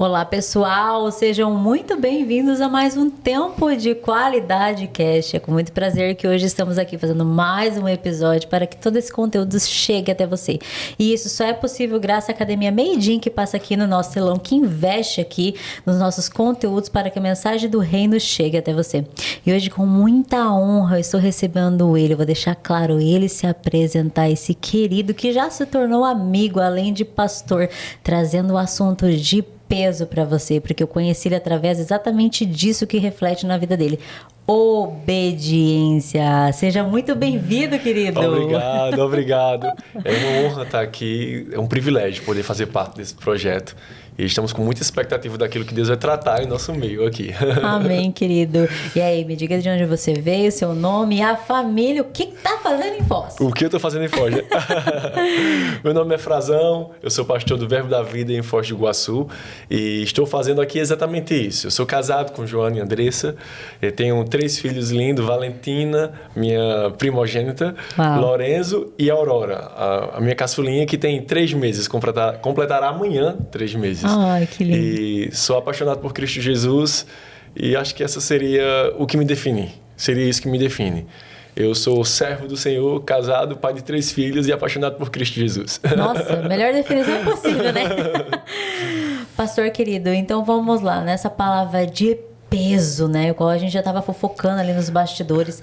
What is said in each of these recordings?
Olá, pessoal! Sejam muito bem-vindos a mais um Tempo de Qualidade Cast. É com muito prazer que hoje estamos aqui fazendo mais um episódio para que todo esse conteúdo chegue até você. E isso só é possível graças à Academia Made in, que passa aqui no nosso telão, que investe aqui nos nossos conteúdos para que a mensagem do reino chegue até você. E hoje, com muita honra, eu estou recebendo ele. Eu vou deixar claro ele se apresentar, esse querido que já se tornou amigo, além de pastor, trazendo o assunto de peso para você, porque eu conheci ele através exatamente disso que reflete na vida dele. Obediência. Seja muito bem-vindo, querido. Obrigado. É uma honra estar aqui, é um privilégio poder fazer parte desse projeto. E estamos com muita expectativa daquilo que Deus vai tratar em nosso meio aqui. Amém, querido. E aí, me diga de onde você veio, seu nome e a família. O que tá fazendo em Foz? O que eu tô fazendo em Foz? Meu nome é Frazão, eu sou pastor do Verbo da Vida em Foz do Iguaçu e estou fazendo aqui exatamente isso. Eu sou casado com Joana e Andressa, eu tenho 3 filhos lindos, Valentina, minha primogênita, Uau. Lorenzo e Aurora, a minha caçulinha que tem 3 meses, completará amanhã 3 meses. Ai, que lindo. E sou apaixonado por Cristo Jesus e acho que essa seria o que me define. Seria isso que me define. Eu sou servo do Senhor, casado, pai de 3 filhos e apaixonado por Cristo Jesus. Nossa, melhor definição possível, né? Pastor querido, então vamos lá, nessa palavra de peso, né? O qual a gente já estava fofocando ali nos bastidores,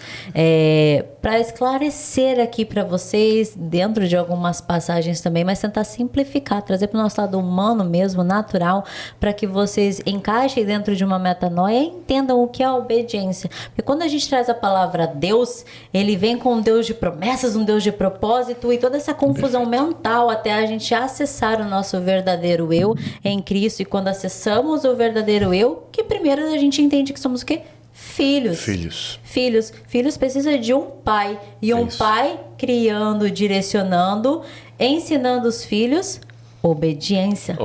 para esclarecer aqui para vocês, dentro de algumas passagens também, mas tentar simplificar, trazer para o nosso lado humano mesmo, natural, para que vocês encaixem dentro de uma metanoia e entendam o que é a obediência. Porque quando a gente traz a palavra Deus, ele vem com um Deus de promessas, um Deus de propósito e toda essa confusão mental até a gente acessar o nosso verdadeiro eu em Cristo. E quando acessamos o verdadeiro eu, que primeiro a gente entende que somos o quê? Filhos. Filhos precisa de um pai. E um pai criando, direcionando, ensinando os filhos obediência.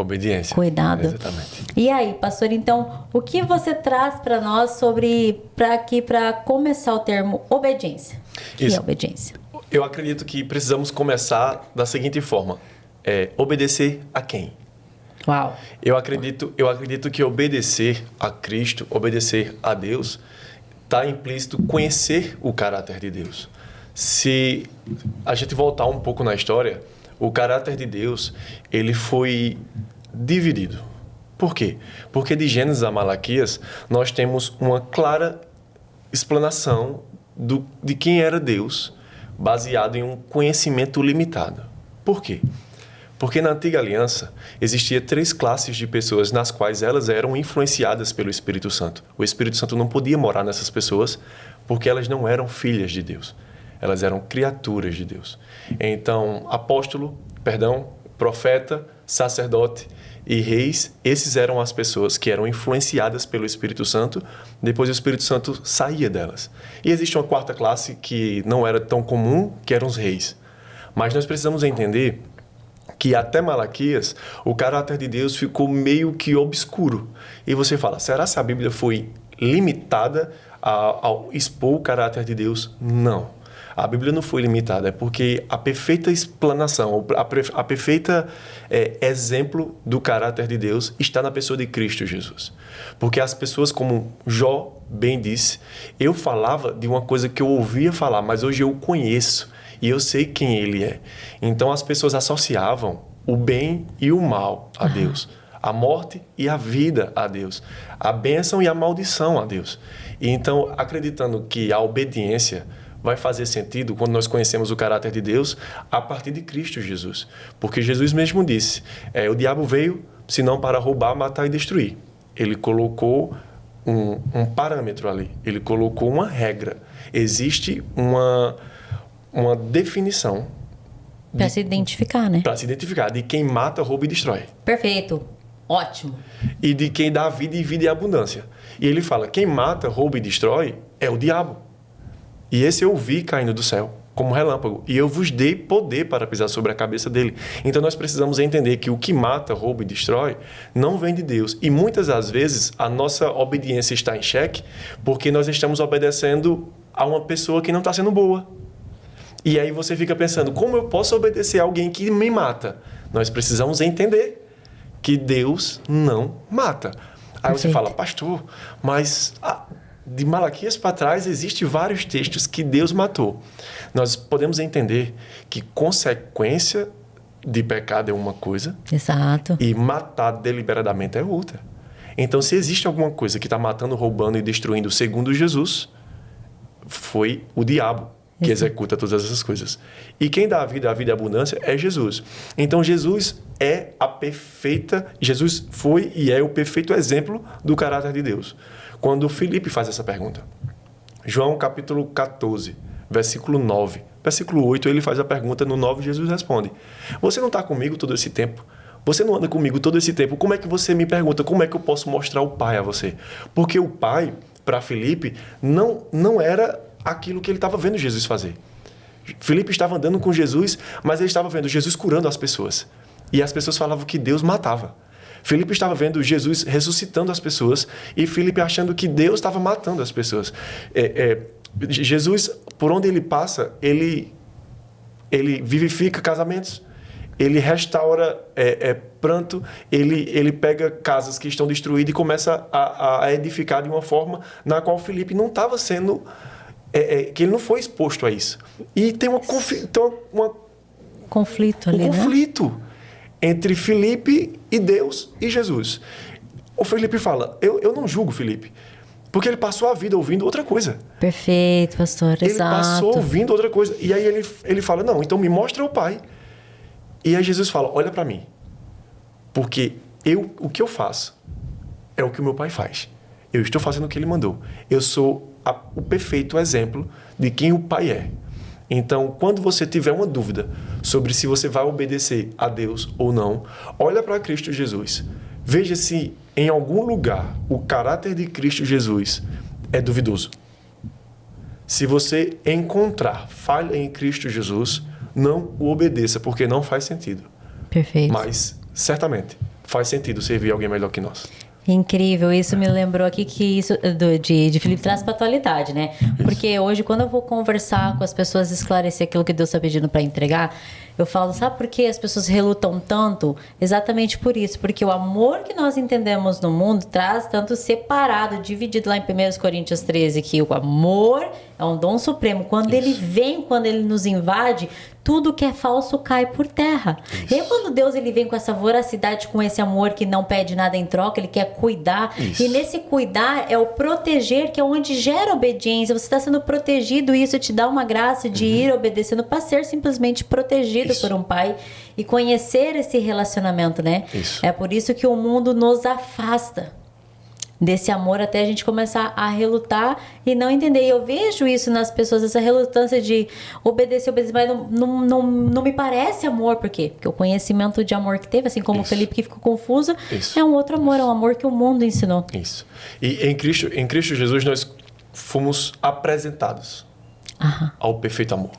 Cuidado. Exatamente. E aí, pastor, então, o que você traz para nós para começar o termo obediência? O que é obediência? Eu acredito que precisamos começar da seguinte forma: obedecer a quem? Uau. Eu acredito que obedecer a Cristo, obedecer a Deus, está implícito conhecer o caráter de Deus. Se a gente voltar um pouco na história, o caráter de Deus, ele foi dividido. Por quê? Porque de Gênesis a Malaquias, nós temos uma clara explanação de quem era Deus, baseado em um conhecimento limitado. Por quê? Porque na Antiga Aliança existia 3 classes de pessoas nas quais elas eram influenciadas pelo Espírito Santo. O Espírito Santo não podia morar nessas pessoas porque elas não eram filhas de Deus. Elas eram criaturas de Deus. Então, profeta, sacerdote e reis, esses eram as pessoas que eram influenciadas pelo Espírito Santo, depois o Espírito Santo saía delas. E existe uma 4ª classe que não era tão comum, que eram os reis. Mas nós precisamos entender que até Malaquias, o caráter de Deus ficou meio que obscuro. E você fala, será que a Bíblia foi limitada ao expor o caráter de Deus? Não. A Bíblia não foi limitada, é porque a perfeita explanação, a perfeita exemplo do caráter de Deus está na pessoa de Cristo Jesus. Porque as pessoas, como Jó bem disse, eu falava de uma coisa que eu ouvia falar, mas hoje eu conheço. E eu sei quem ele é. Então as pessoas associavam o bem e o mal a Deus. A morte e a vida a Deus. A bênção e a maldição a Deus. E então, acreditando que a obediência vai fazer sentido quando nós conhecemos o caráter de Deus a partir de Cristo Jesus. Porque Jesus mesmo disse, o diabo veio senão para roubar, matar e destruir. Ele colocou um parâmetro ali. Ele colocou uma regra. Existe uma definição. Para se identificar, né? Para se identificar. De quem mata, rouba e destrói. Perfeito. Ótimo. E de quem dá vida e vida em abundância. E ele fala, quem mata, rouba e destrói é o diabo. E esse eu vi caindo do céu, como relâmpago. E eu vos dei poder para pisar sobre a cabeça dele. Então nós precisamos entender que o que mata, rouba e destrói não vem de Deus. E muitas das vezes a nossa obediência está em xeque porque nós estamos obedecendo a uma pessoa que não está sendo boa. E aí você fica pensando, como eu posso obedecer a alguém que me mata? Nós precisamos entender que Deus não mata. Aí você Perfeito. fala, pastor, mas de Malaquias para trás existem vários textos que Deus matou. Nós podemos entender que consequência de pecado é uma coisa Exato. e matar deliberadamente é outra. Então, se existe alguma coisa que está matando, roubando e destruindo segundo Jesus, foi o diabo que executa todas essas coisas. E quem dá a vida e abundância é Jesus. Então, Jesus foi e é o perfeito exemplo do caráter de Deus. Quando Filipe faz essa pergunta, João capítulo 14, versículo 9, versículo 8, ele faz a pergunta, no 9 Jesus responde, você não está comigo todo esse tempo? Você não anda comigo todo esse tempo? Como é que você me pergunta? Como é que eu posso mostrar o Pai a você? Porque o Pai, para Filipe, não era aquilo que ele estava vendo Jesus fazer. Filipe estava andando com Jesus, mas ele estava vendo Jesus curando as pessoas. E as pessoas falavam que Deus matava. Filipe estava vendo Jesus ressuscitando as pessoas e Filipe achando que Deus estava matando as pessoas. Jesus, por onde ele passa, ele vivifica casamentos, ele restaura pranto, ele pega casas que estão destruídas e começa a edificar de uma forma na qual Filipe não estava sendo... que ele não foi exposto a isso. E tem conflito ali, um conflito entre Filipe e Deus e Jesus. O Filipe fala, eu não julgo Filipe, porque ele passou a vida ouvindo outra coisa. Perfeito, pastor, ele exato. Passou ouvindo outra coisa. E aí ele fala, não, então me mostra o Pai. E aí Jesus fala, olha para mim, porque o que eu faço é o que o meu Pai faz. Eu estou fazendo o que ele mandou. Eu sou o perfeito exemplo de quem o Pai é. Então, quando você tiver uma dúvida sobre se você vai obedecer a Deus ou não, olha para Cristo Jesus. Veja se em algum lugar o caráter de Cristo Jesus é duvidoso. Se você encontrar falha em Cristo Jesus, não o obedeça, porque não faz sentido. Perfeito. Mas, certamente, faz sentido servir alguém melhor que nós. Incrível, isso me lembrou aqui que isso de Filipe traz para a atualidade, né? Porque hoje, quando eu vou conversar com as pessoas, esclarecer aquilo que Deus está pedindo para entregar, eu falo, sabe por que as pessoas relutam tanto? Exatamente por isso, porque o amor que nós entendemos no mundo traz tanto separado, dividido lá em 1 Coríntios 13, que o amor é um dom supremo. Quando ele vem, quando ele nos invade, tudo que é falso cai por terra. Isso. E aí, quando Deus ele vem com essa voracidade, com esse amor que não pede nada em troca, ele quer cuidar. Isso. E nesse cuidar é o proteger, que é onde gera obediência. Você está sendo protegido e isso te dá uma graça de ir obedecendo para ser simplesmente protegido por um pai e conhecer esse relacionamento, né? Isso. É por isso que o mundo nos afasta desse amor até a gente começar a relutar e não entender. E eu vejo isso nas pessoas, essa relutância de obedecer, mas não me parece amor. Por quê? Porque o conhecimento de amor que teve, assim como o Felipe que ficou confuso, é um outro amor, é um amor que o mundo ensinou. Isso. E em Cristo Jesus nós fomos apresentados ao perfeito amor,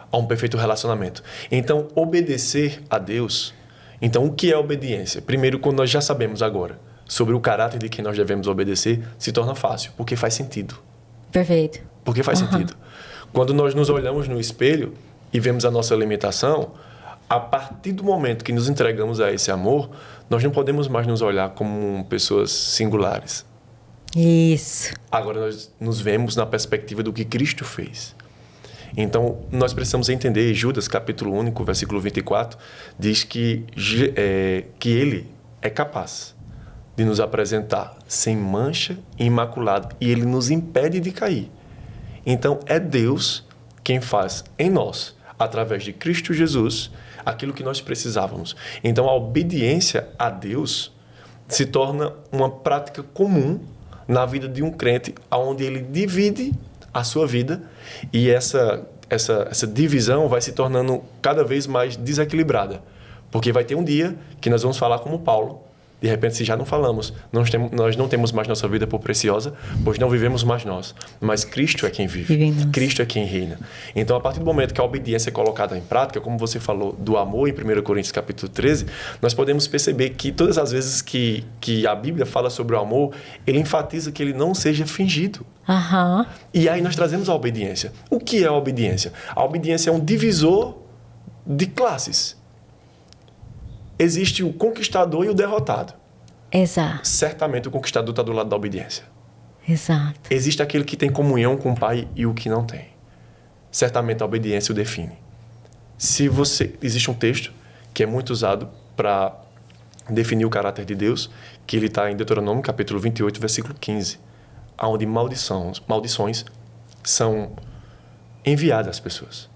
a um perfeito relacionamento. Então, obedecer a Deus... Então, o que é obediência? Primeiro, quando nós já sabemos agora sobre o caráter de quem nós devemos obedecer, se torna fácil, porque faz sentido. Perfeito. Porque faz sentido. Quando nós nos olhamos no espelho e vemos a nossa limitação, a partir do momento que nos entregamos a esse amor, nós não podemos mais nos olhar como pessoas singulares. Isso. Agora nós nos vemos na perspectiva do que Cristo fez. Então, nós precisamos entender, Judas, capítulo 1, versículo 24, diz que ele é capaz de nos apresentar sem mancha e imaculado, e ele nos impede de cair. Então, é Deus quem faz em nós, através de Cristo Jesus, aquilo que nós precisávamos. Então, a obediência a Deus se torna uma prática comum na vida de um crente, onde ele divide a sua vida e essa divisão vai se tornando cada vez mais desequilibrada. Porque vai ter um dia que nós vamos falar como Paulo. De repente, se já não falamos, nós não temos mais nossa vida por preciosa, pois não vivemos mais nós. Mas Cristo é quem vive. Cristo é quem reina. Então, a partir do momento que a obediência é colocada em prática, como você falou do amor em 1 Coríntios capítulo 13, nós podemos perceber que todas as vezes que a Bíblia fala sobre o amor, ele enfatiza que ele não seja fingido. E aí nós trazemos a obediência. O que é a obediência? A obediência é um divisor de classes. existe o conquistador e o derrotado. Exato. Certamente o conquistador está do lado da obediência. Exato. Existe aquele que tem comunhão com o Pai e o que não tem. Certamente a obediência o define. Existe um texto que é muito usado para definir o caráter de Deus, que ele está em Deuteronômio, capítulo 28, versículo 15, onde maldições são enviadas às pessoas.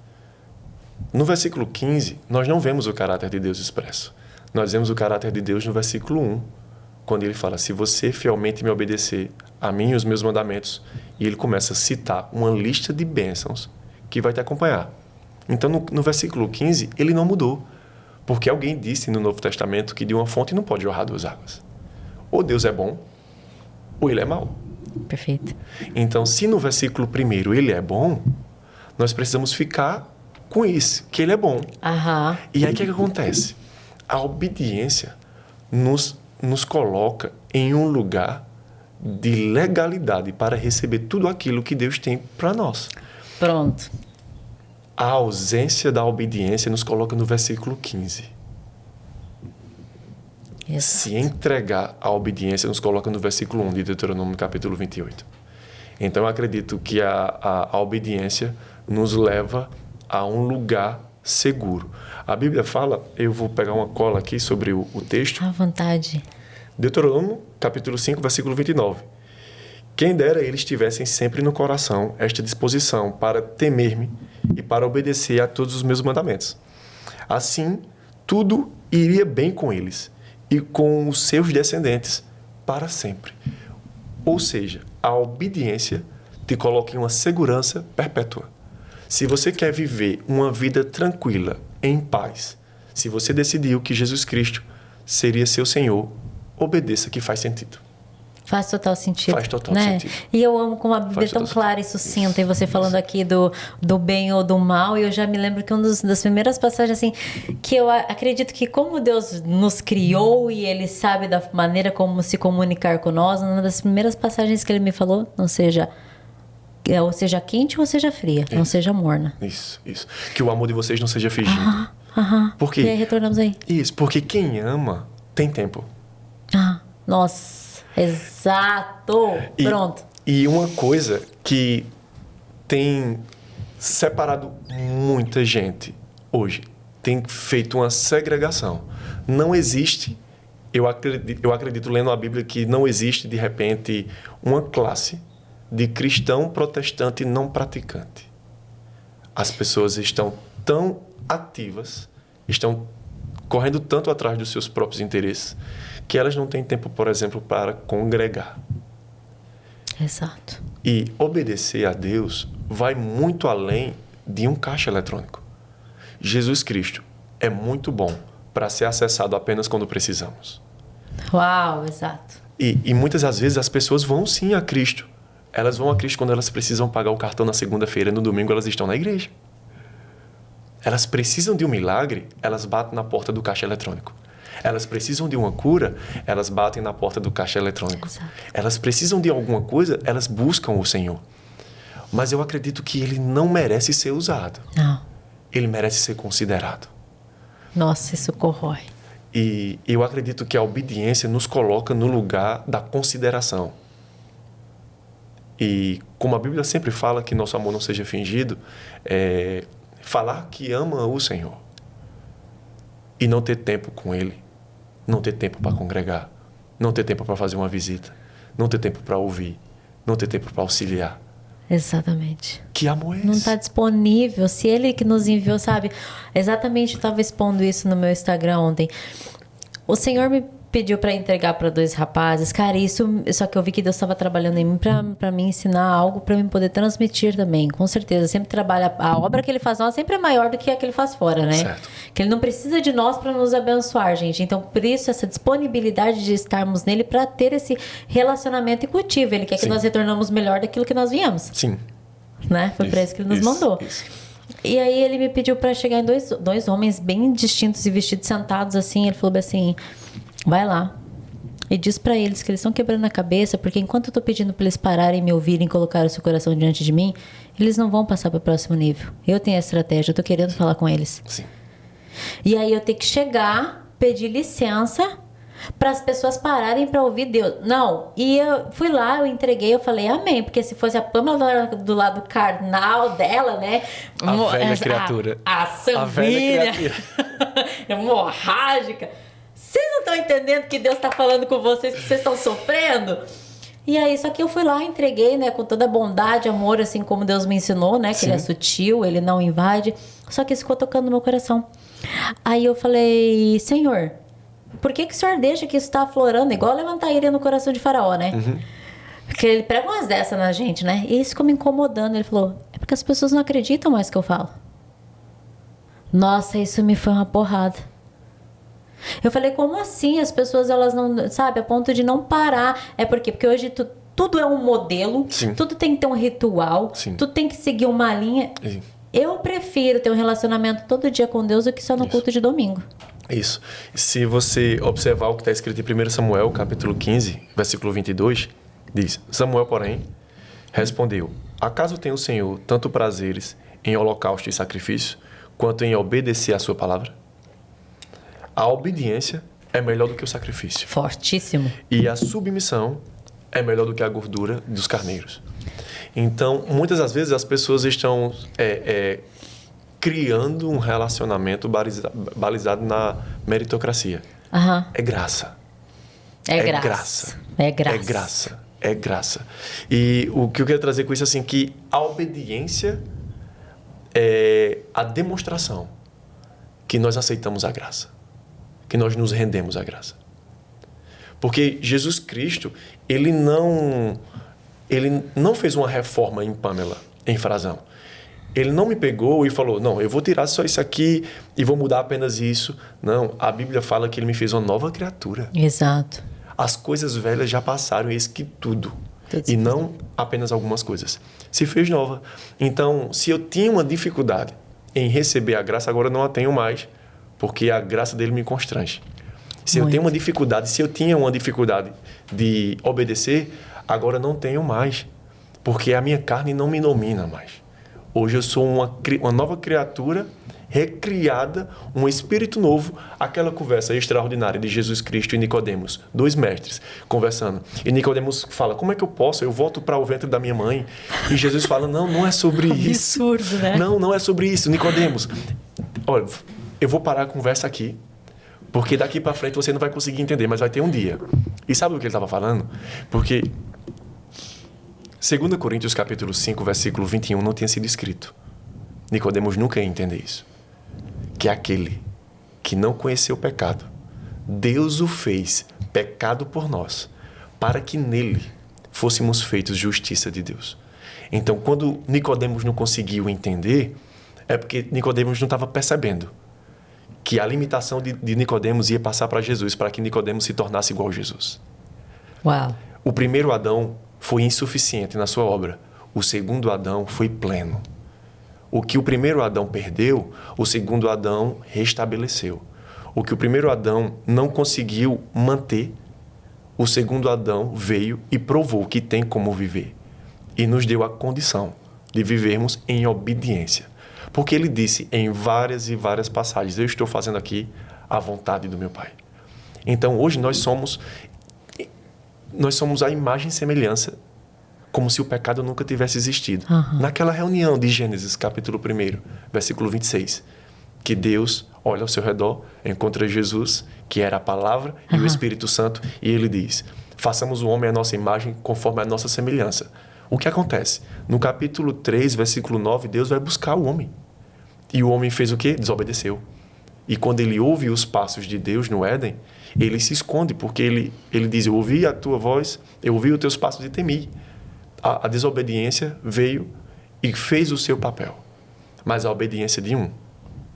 No versículo 15, nós não vemos o caráter de Deus expresso. Nós vemos o caráter de Deus no versículo 1, quando ele fala, se você fielmente me obedecer a mim e os meus mandamentos, e ele começa a citar uma lista de bênçãos que vai te acompanhar. Então, no versículo 15, ele não mudou, porque alguém disse no Novo Testamento que de uma fonte não pode jorrar duas águas. Ou Deus é bom, ou ele é mau. Perfeito. Então, se no versículo 1 ele é bom, nós precisamos ficar com isso, que ele é bom. Aham. E aí o que acontece? A obediência nos coloca em um lugar de legalidade para receber tudo aquilo que Deus tem para nós. Pronto. A ausência da obediência nos coloca no versículo 15. Exato. Se entregar à obediência nos coloca no versículo 1 de Deuteronômio capítulo 28. Então eu acredito que a obediência nos leva a um lugar seguro. A Bíblia fala, eu vou pegar uma cola aqui sobre o texto. À vontade. Deuteronômio, capítulo 5, versículo 29. Quem dera eles tivessem sempre no coração esta disposição para temer-me e para obedecer a todos os meus mandamentos. Assim, tudo iria bem com eles e com os seus descendentes para sempre. Ou seja, a obediência te coloca em uma segurança perpétua. Se você quer viver uma vida tranquila, em paz, se você decidiu que Jesus Cristo seria seu Senhor, obedeça, que faz sentido. Faz total sentido. Faz total né? sentido. E eu amo como a Bíblia é tão clara e sucinta. E você falando aqui do bem ou do mal. E eu já me lembro que uma das primeiras passagens, assim, que eu acredito que como Deus nos criou e Ele sabe da maneira como se comunicar com nós, uma das primeiras passagens que Ele me falou, ou seja quente ou seja fria, não seja morna. Isso. Que o amor de vocês não seja fingido. Por quê? E aí retornamos aí. Isso, porque quem ama tem tempo. Nossa, exato. Pronto. E uma coisa que tem separado muita gente hoje, tem feito uma segregação. Não existe, eu acredito lendo a Bíblia, que não existe, de repente, uma classe de cristão protestante não praticante. As pessoas estão tão ativas, estão correndo tanto atrás dos seus próprios interesses, que elas não têm tempo, por exemplo, para congregar. Exato. E obedecer a Deus vai muito além de um caixa eletrônico. Jesus Cristo é muito bom para ser acessado apenas quando precisamos. Uau, exato. E muitas das vezes as pessoas vão sim a Cristo. Elas vão a Cristo quando elas precisam pagar o cartão na segunda-feira, no domingo elas estão na igreja. Elas precisam de um milagre, elas batem na porta do caixa eletrônico. Elas precisam de uma cura, elas batem na porta do caixa eletrônico. Exato. Elas precisam de alguma coisa, elas buscam o Senhor. Mas eu acredito que ele não merece ser usado. Não. Ele merece ser considerado. Nossa, isso corrói. E eu acredito que a obediência nos coloca no lugar da consideração. E como a Bíblia sempre fala que nosso amor não seja fingido, falar que ama o Senhor e não ter tempo com Ele, não ter tempo para congregar, não ter tempo para fazer uma visita, não ter tempo para ouvir, não ter tempo para auxiliar. Exatamente. Que amor é esse? Não está disponível. Se Ele que nos enviou, sabe? Exatamente, eu estava expondo isso no meu Instagram ontem. O Senhor me pediu para entregar para 2 rapazes. Cara, isso... Só que eu vi que Deus estava trabalhando em mim para me ensinar algo para mim poder transmitir também. Com certeza. Sempre trabalha... A obra que Ele faz nós sempre é maior do que a que Ele faz fora, né? Certo. Que Ele não precisa de nós para nos abençoar, gente. Então, por isso, essa disponibilidade de estarmos nele para ter esse relacionamento e cultivo. Ele quer que Sim. nós retornamos melhor daquilo que nós viemos. Sim. Né? Foi para isso que Ele nos mandou. Isso. E aí ele me pediu para chegar em dois homens bem distintos e vestidos sentados assim. Ele falou assim: vai lá e diz para eles que eles estão quebrando a cabeça, porque enquanto eu tô pedindo para eles pararem, me ouvirem e colocar o seu coração diante de mim, eles não vão passar para o próximo nível. Eu tenho a estratégia, eu tô querendo falar com eles. Sim. E aí eu tenho que chegar pedir licença para as pessoas pararem para ouvir Deus. Não, e eu fui lá, eu entreguei, eu falei amém, porque se fosse a Pamela do lado carnal dela, né? A velha criatura. A sanguínea, hemorrágica. Vocês não estão entendendo que Deus está falando com vocês, que vocês estão sofrendo? E aí, só que eu fui lá, entreguei, né, com toda bondade, amor, assim como Deus me ensinou, né, que Sim. ele é sutil, ele não invade. Só que isso ficou tocando no meu coração. Aí eu falei, Senhor, por que o Senhor deixa que isso está aflorando? Igual levantar a ira no coração de Faraó, né? Porque ele prega umas dessas na gente, né? E isso ficou me incomodando. Ele falou, é porque as pessoas não acreditam mais que eu falo. Nossa, isso me foi uma porrada. Eu falei, como assim? As pessoas, elas não, sabe, a ponto de não parar. É porque hoje tudo é um modelo, Sim. tudo tem que ter um ritual, Sim. tudo tem que seguir uma linha. Sim. Eu prefiro ter um relacionamento todo dia com Deus do que só no culto de domingo. Isso. Se você observar o que está escrito em 1 Samuel, capítulo 15, versículo 22, diz, Samuel, porém, respondeu, acaso tem o Senhor tanto prazeres em holocausto e sacrifício, quanto em obedecer à sua palavra? A obediência é melhor do que o sacrifício. Fortíssimo. E a submissão é melhor do que a gordura dos carneiros. Então, muitas das vezes as pessoas estão criando um relacionamento balizado na meritocracia. Aham. É graça. É graça. É graça. É graça. É graça. E o que eu quero trazer com isso é assim, que a obediência é a demonstração que nós aceitamos a graça, que nós nos rendemos à graça. Porque Jesus Cristo, ele não fez uma reforma em Pamela, em Frazão. Ele não me pegou e falou, não, eu vou tirar só isso aqui e vou mudar apenas isso. Não, a Bíblia fala que ele me fez uma nova criatura. Exato. As coisas velhas já passaram, eis que tudo. E não apenas algumas coisas. Se fez nova. Então, se eu tinha uma dificuldade em receber a graça, agora não a tenho mais, porque a graça dele me constrange. Se eu tenho uma dificuldade, se eu tinha uma dificuldade de obedecer, agora não tenho mais, porque a minha carne não me domina mais. Hoje eu sou uma nova criatura, recriada, um espírito novo. Aquela conversa extraordinária de Jesus Cristo e Nicodemos, 2 mestres, conversando. E Nicodemos fala, como é que eu posso? Eu volto para o ventre da minha mãe. E Jesus fala, não é sobre isso. Absurdo, né? Não é sobre isso. Nicodemos, olha, eu vou parar a conversa aqui, porque daqui para frente você não vai conseguir entender, mas vai ter um dia. E sabe o que ele estava falando? Porque 2 Coríntios capítulo 5, versículo 21 não tinha sido escrito. Nicodemos nunca ia entender isso. Que aquele que não conheceu o pecado, Deus o fez pecado por nós, para que nele fôssemos feitos justiça de Deus. Então, quando Nicodemos não conseguiu entender, é porque Nicodemos não estava percebendo que a limitação de Nicodemos ia passar para Jesus, para que Nicodemos se tornasse igual a Jesus. Uau. O primeiro Adão foi insuficiente na sua obra. O segundo Adão foi pleno. O que o primeiro Adão perdeu, o segundo Adão restabeleceu. O que o primeiro Adão não conseguiu manter, o segundo Adão veio e provou que tem como viver. E nos deu a condição de vivermos em obediência. Porque ele disse em várias e várias passagens, eu estou fazendo aqui a vontade do meu Pai. Então, hoje nós somos a imagem e semelhança, como se o pecado nunca tivesse existido. Naquela reunião de Gênesis, capítulo 1, versículo 26, que Deus olha ao seu redor, encontra Jesus, que era a palavra, e o Espírito Santo, e ele diz, façamos o homem à nossa imagem conforme a nossa semelhança. O que acontece? No capítulo 3, versículo 9, Deus vai buscar o homem. E o homem fez o quê? Desobedeceu. E quando ele ouve os passos de Deus no Éden, ele se esconde, porque ele diz, eu ouvi a tua voz, eu ouvi os teus passos e temi. A desobediência veio e fez o seu papel. Mas a obediência de um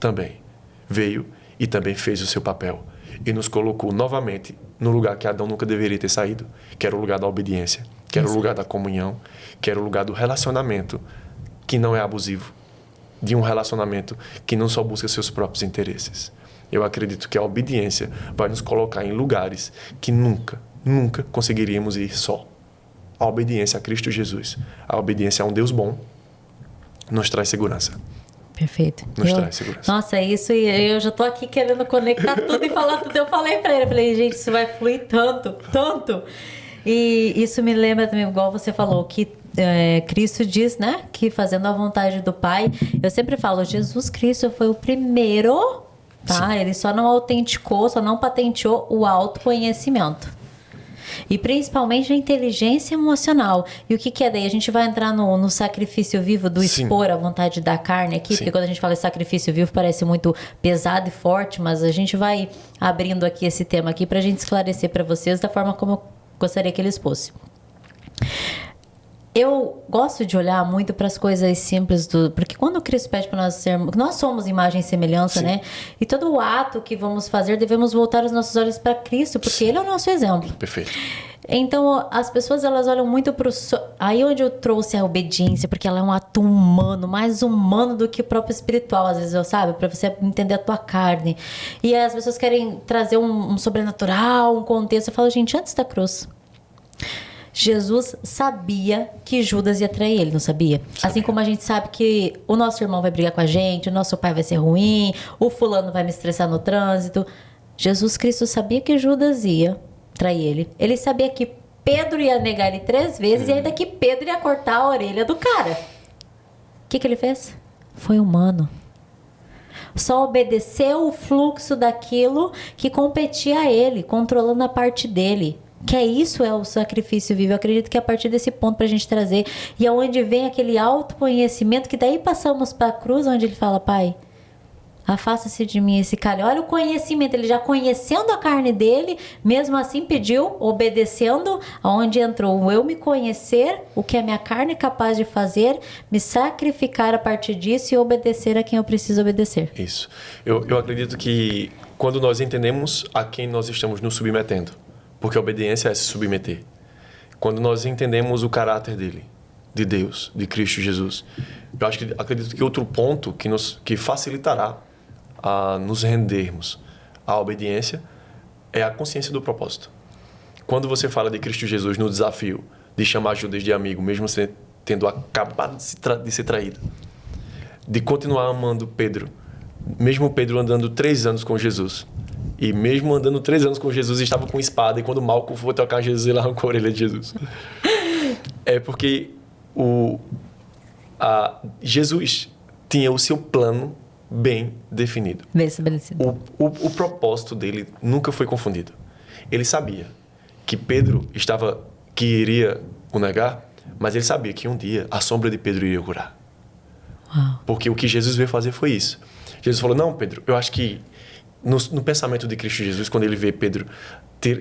também veio e também fez o seu papel. E nos colocou novamente no lugar que Adão nunca deveria ter saído, que era o lugar da obediência, que era o lugar da comunhão, que era o lugar do relacionamento que não é abusivo, de um relacionamento que não só busca seus próprios interesses. Eu acredito que a obediência vai nos colocar em lugares que nunca conseguiríamos ir só. A obediência a Cristo Jesus, a obediência a um Deus bom, nos traz segurança. Perfeito. Nos traz segurança. Nossa, isso, e eu já tô aqui querendo conectar tudo e falar tudo. Eu falei pra ele, eu falei, gente, isso vai fluir tanto, tanto. E isso me lembra também, igual você falou, que Cristo diz, né, que fazendo a vontade do Pai, eu sempre falo, Jesus Cristo foi o primeiro, tá? Sim. Ele só não autenticou, só não patenteou o autoconhecimento. E principalmente a inteligência emocional. E o que é daí? A gente vai entrar no sacrifício vivo do Sim. expor a vontade da carne aqui, Sim. porque quando a gente fala de sacrifício vivo parece muito pesado e forte, mas a gente vai abrindo aqui esse tema aqui pra gente esclarecer pra vocês da forma como eu gostaria que eles fossem. Eu gosto de olhar muito para as coisas simples porque quando Cristo pede para nós sermos, nós somos imagem e semelhança, Sim. né? E todo o ato que vamos fazer devemos voltar os nossos olhos para Cristo, porque Sim. Ele é o nosso exemplo. Perfeito. Então as pessoas elas olham muito para aí onde eu trouxe a obediência, porque ela é um ato humano, mais humano do que o próprio espiritual, às vezes, sabe? Para você entender a tua carne. E as pessoas querem trazer um sobrenatural, um contexto. Eu falo, gente, antes da cruz, Jesus sabia que Judas ia trair ele, não sabia? Assim como a gente sabe que o nosso irmão vai brigar com a gente, o nosso pai vai ser ruim, o fulano vai me estressar no trânsito. Jesus Cristo sabia que Judas ia trair ele. Ele sabia que Pedro ia negar ele 3 vezes e ainda que Pedro ia cortar a orelha do cara. O que ele fez? Foi humano. Só obedeceu o fluxo daquilo que competia a ele, controlando a parte dele. Que isso é o sacrifício vivo. Eu acredito que é a partir desse ponto pra gente trazer. E é onde vem aquele autoconhecimento, que daí passamos pra cruz, onde ele fala, Pai, afasta-se de mim esse cálice. Olha o conhecimento, ele já conhecendo a carne dele, mesmo assim pediu, obedecendo, aonde entrou o eu me conhecer, o que a minha carne é capaz de fazer, me sacrificar a partir disso e obedecer a quem eu preciso obedecer. Isso. Eu acredito que quando nós entendemos a quem nós estamos nos submetendo, porque a obediência é se submeter. Quando nós entendemos o caráter dele, de Deus, de Cristo Jesus, eu acredito que outro ponto que facilitará a nos rendermos à obediência é a consciência do propósito. Quando você fala de Cristo Jesus no desafio de chamar Judas de amigo, mesmo tendo acabado de ser traído, de continuar amando Pedro, mesmo Pedro andando 3 anos com Jesus, e mesmo andando 3 anos com Jesus, estava com espada. E quando Malco foi tocar Jesus, ele arrancou a orelha de Jesus. É porque Jesus tinha o seu plano bem definido. Bem estabelecido. O propósito dele nunca foi confundido. Ele sabia que Pedro que iria o negar, mas ele sabia que um dia a sombra de Pedro iria curar. Uau. Porque o que Jesus veio fazer foi isso. Jesus falou, não, Pedro, eu acho que no pensamento de Cristo Jesus, quando ele vê Pedro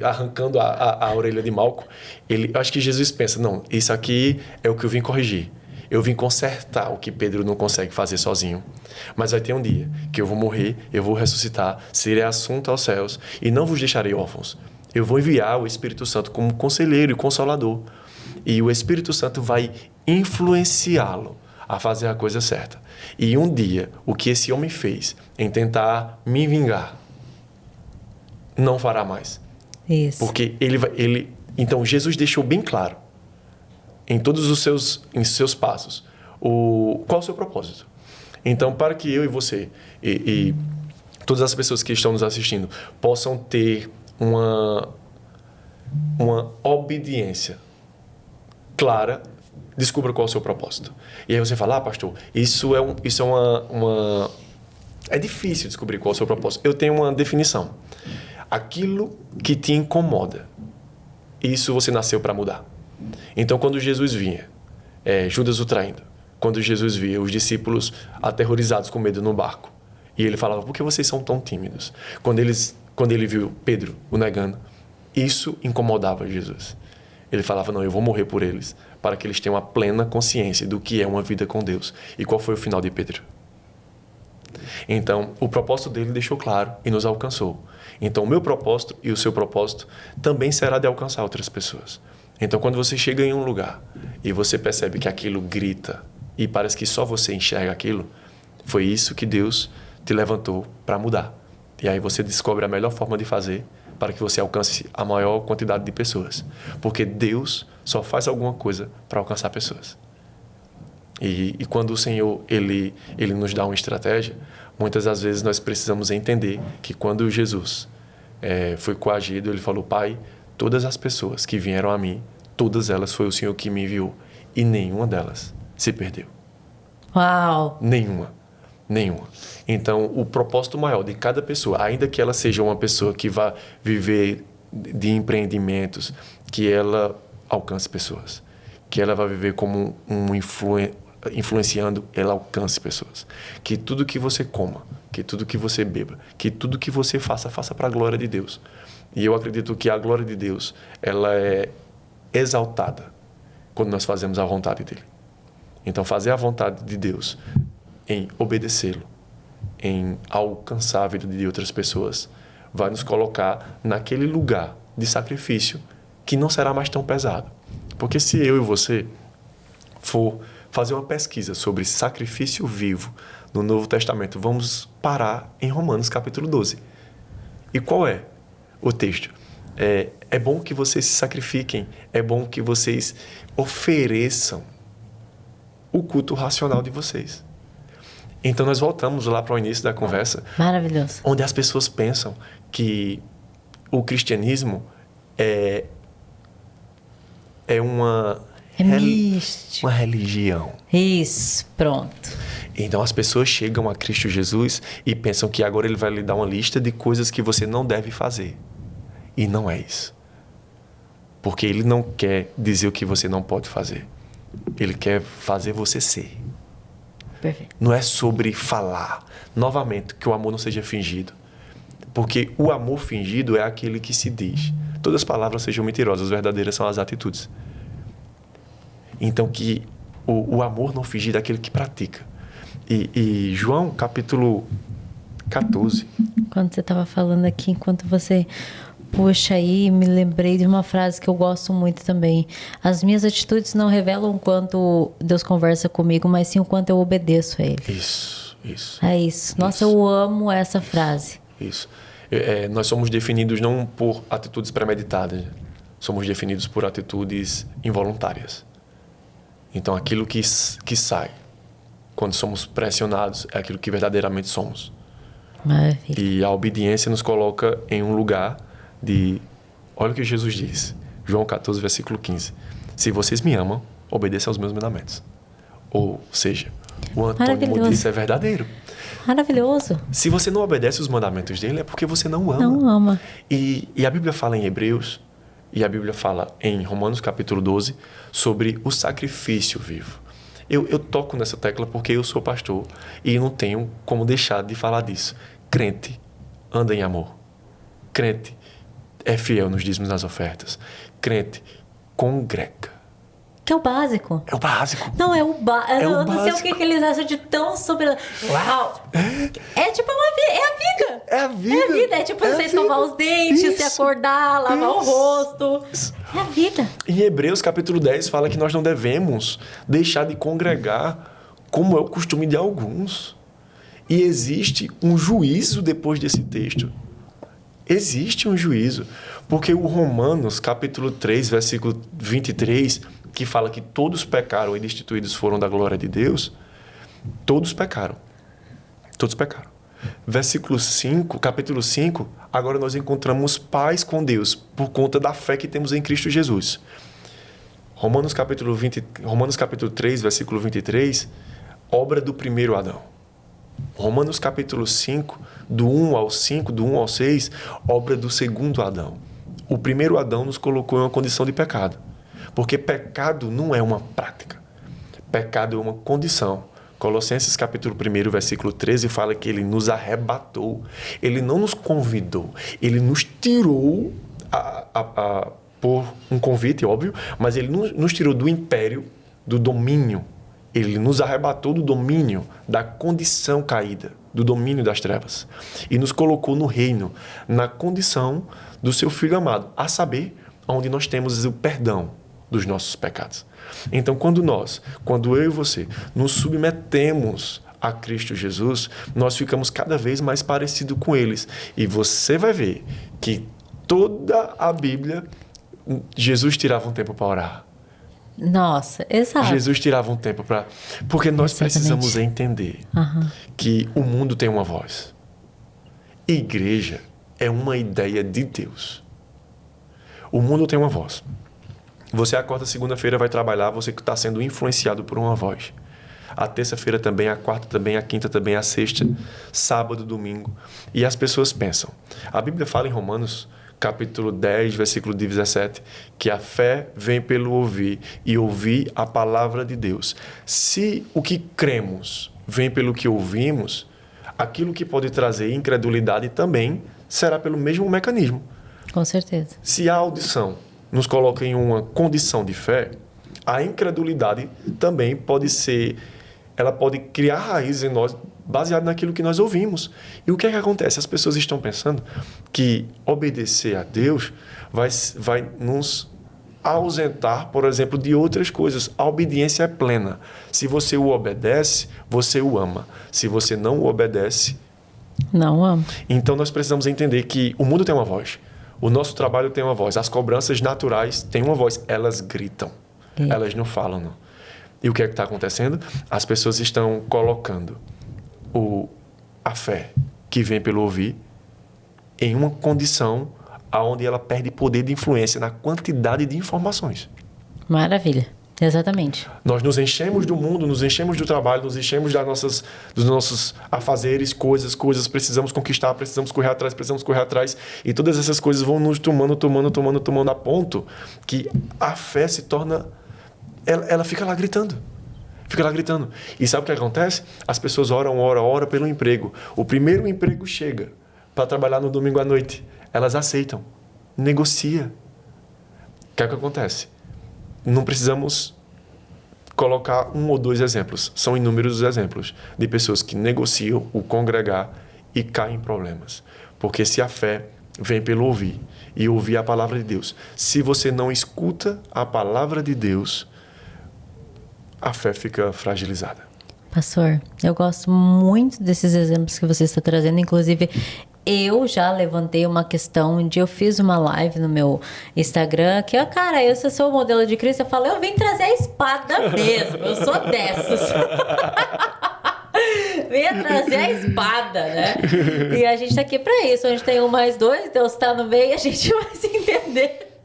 arrancando a orelha de Malco, eu acho que Jesus pensa, não, isso aqui é o que eu vim corrigir. Eu vim consertar o que Pedro não consegue fazer sozinho. Mas vai ter um dia que eu vou morrer, eu vou ressuscitar, serei assunto aos céus e não vos deixarei órfãos. Eu vou enviar o Espírito Santo como conselheiro e consolador. E o Espírito Santo vai influenciá-lo a fazer a coisa certa. E um dia, o que esse homem fez em tentar me vingar, não fará mais. Isso. Porque então, Jesus deixou bem claro, em todos os seus passos, qual é o seu propósito. Então, para que eu e você, e todas as pessoas que estão nos assistindo, possam ter uma obediência clara, descubra qual é o seu propósito. E aí você fala, pastor, é difícil descobrir qual é o seu propósito. Eu tenho uma definição. Aquilo que te incomoda, isso você nasceu para mudar. Então, quando Jesus vinha, Judas o traindo, quando Jesus via os discípulos aterrorizados com medo no barco, e ele falava, por que vocês são tão tímidos? Quando ele viu Pedro o negando, isso incomodava Jesus. Ele falava, não, eu vou morrer por eles, para que eles tenham a plena consciência do que é uma vida com Deus. E qual foi o final de Pedro? Então, o propósito dele deixou claro e nos alcançou. Então, o meu propósito e o seu propósito também será de alcançar outras pessoas. Então, quando você chega em um lugar e você percebe que aquilo grita e parece que só você enxerga aquilo, foi isso que Deus te levantou para mudar. E aí você descobre a melhor forma de fazer para que você alcance a maior quantidade de pessoas. Porque Deus só faz alguma coisa para alcançar pessoas. E quando o Senhor ele nos dá uma estratégia, muitas das vezes nós precisamos entender que quando Jesus foi coagido, ele falou: Pai, todas as pessoas que vieram a mim, todas elas foi o Senhor que me enviou, e nenhuma delas se perdeu. Uau! Nenhuma. Então, o propósito maior de cada pessoa, ainda que ela seja uma pessoa que vá viver de empreendimentos, que ela alcance pessoas, que ela vai viver como influenciando, ela alcance pessoas. Que tudo que você coma, que tudo que você beba, que tudo que você faça para a glória de Deus. E eu acredito que a glória de Deus, ela é exaltada quando nós fazemos a vontade dele. Então, fazer a vontade de Deus em obedecê-lo, em alcançar a vida de outras pessoas, vai nos colocar naquele lugar de sacrifício que não será mais tão pesado. Porque se eu e você for fazer uma pesquisa sobre sacrifício vivo no Novo Testamento, vamos parar em Romanos capítulo 12. E qual é o texto? É bom que vocês se sacrifiquem, é bom que vocês ofereçam o culto racional de vocês. Então nós voltamos lá para o início da conversa. Maravilhoso. Onde as pessoas pensam que o cristianismo é uma místico. Uma religião. Isso, pronto. Então as pessoas chegam a Cristo Jesus e pensam que agora ele vai lhe dar uma lista de coisas que você não deve fazer. E não é isso. Porque ele não quer dizer o que você não pode fazer. Ele quer fazer você ser. Perfeito. Não é sobre falar. Novamente, que o amor não seja fingido. Porque o amor fingido é aquele que se diz. Todas as palavras sejam mentirosas, as verdadeiras são as atitudes. Então, que o amor não fingido é aquele que pratica. E João, capítulo 14. Quando você estava falando aqui, enquanto você puxa aí, me lembrei de uma frase que eu gosto muito também. As minhas atitudes não revelam o quanto Deus conversa comigo, mas sim o quanto eu obedeço a Ele. Isso. É isso. Nossa, eu amo essa frase. Isso. Nós somos definidos não por atitudes premeditadas, somos definidos por atitudes involuntárias. Então, aquilo que sai quando somos pressionados é aquilo que verdadeiramente somos. Maravilha. E a obediência nos coloca em um lugar de... Olha o que Jesus diz. João 14, versículo 15. Se vocês me amam, obedeçam aos meus mandamentos. Ou seja, o antônimo disso é verdadeiro. Maravilhoso. Se você não obedece os mandamentos dele, é porque você não ama. Não ama. E a Bíblia fala em Hebreus, e a Bíblia fala em Romanos capítulo 12, sobre o sacrifício vivo. Eu toco nessa tecla porque eu sou pastor e não tenho como deixar de falar disso. Crente anda em amor. Crente é fiel nos dízimos, nas ofertas. Crente congrega. Que é o básico. É o básico. Não, é o básico. Eu não sei básico. o que eles acham de tão sobre... Uau! É tipo é a vida. É a vida. É tipo você escovar os dentes, Isso. se acordar, lavar o rosto. Isso. É a vida. Em Hebreus capítulo 10 fala que nós não devemos deixar de congregar como é o costume de alguns. E existe um juízo depois desse texto. Existe um juízo. Porque o Romanos capítulo 3, versículo 23, que fala que todos pecaram e destituídos foram da glória de Deus, todos pecaram. Todos pecaram. Versículo 5, capítulo 5, agora nós encontramos paz com Deus por conta da fé que temos em Cristo Jesus. Romanos capítulo 3, versículo 23, obra do primeiro Adão. Romanos capítulo 5, do 1 ao 5, do 1 ao 6, obra do segundo Adão. O primeiro Adão nos colocou em uma condição de pecado. Porque pecado não é uma prática. Pecado é uma condição. Colossenses capítulo 1, versículo 13, fala que ele nos arrebatou. Ele não nos convidou. Ele nos tirou por um convite, óbvio, mas ele nos tirou do império, do domínio. Ele nos arrebatou do domínio, da condição caída, do domínio das trevas. E nos colocou no reino, na condição do seu Filho amado, a saber, onde nós temos o perdão dos nossos pecados. Então, quando eu e você nos submetemos a Cristo Jesus, nós ficamos cada vez mais parecidos com eles. E você vai ver que toda a Bíblia, Jesus tirava um tempo para orar. Nossa, exato. Jesus tirava um tempo para... Porque nós precisamos entender que o mundo tem uma voz. Igreja é uma ideia de Deus. O mundo tem uma voz. Você acorda segunda-feira, vai trabalhar, você está sendo influenciado por uma voz. A terça-feira também, a quarta também, a quinta também, a sexta, sábado, domingo. E as pessoas pensam. A Bíblia fala em Romanos, capítulo 10, versículo 17, que a fé vem pelo ouvir e ouvir a palavra de Deus. Se o que cremos vem pelo que ouvimos, aquilo que pode trazer incredulidade também será pelo mesmo mecanismo. Com certeza. Se a audição nos coloca em uma condição de fé, a incredulidade também pode ser, ela pode criar raízes em nós baseado naquilo que nós ouvimos. E o que é que acontece? As pessoas estão pensando que obedecer a Deus vai nos ausentar, por exemplo, de outras coisas. A obediência é plena. Se você o obedece, você o ama. Se você não o obedece... Não amo. Então nós precisamos entender que o mundo tem uma voz. O nosso trabalho tem uma voz. As cobranças naturais têm uma voz. Elas gritam. Elas não falam, não. E o que é que está acontecendo? As pessoas estão colocando a fé que vem pelo ouvir em uma condição onde ela perde poder de influência na quantidade de informações. Maravilha. Exatamente. Nós nos enchemos do mundo, nos enchemos do trabalho, nos enchemos dos nossos afazeres, coisas, precisamos conquistar, precisamos correr atrás, e todas essas coisas vão nos tomando, a ponto que a fé se torna... Ela fica lá gritando. E sabe o que acontece? As pessoas oram pelo emprego. O primeiro emprego chega para trabalhar no domingo à noite. Elas aceitam. Negocia. O que é que acontece? Não precisamos colocar um ou dois exemplos. São inúmeros os exemplos de pessoas que negociam o congregar e caem em problemas. Porque se a fé vem pelo ouvir e ouvir a palavra de Deus, se você não escuta a palavra de Deus, a fé fica fragilizada. Pastor, eu gosto muito desses exemplos que você está trazendo. Inclusive, eu já levantei uma questão. Um dia eu fiz uma live no meu Instagram que, cara, eu sou o modelo de Cristo. Eu falo, eu vim trazer a espada mesmo. Eu sou dessas. Venha trazer a espada, né? E a gente tá aqui pra isso. A gente tem 1 mais 2, Deus tá no meio e a gente vai se entender.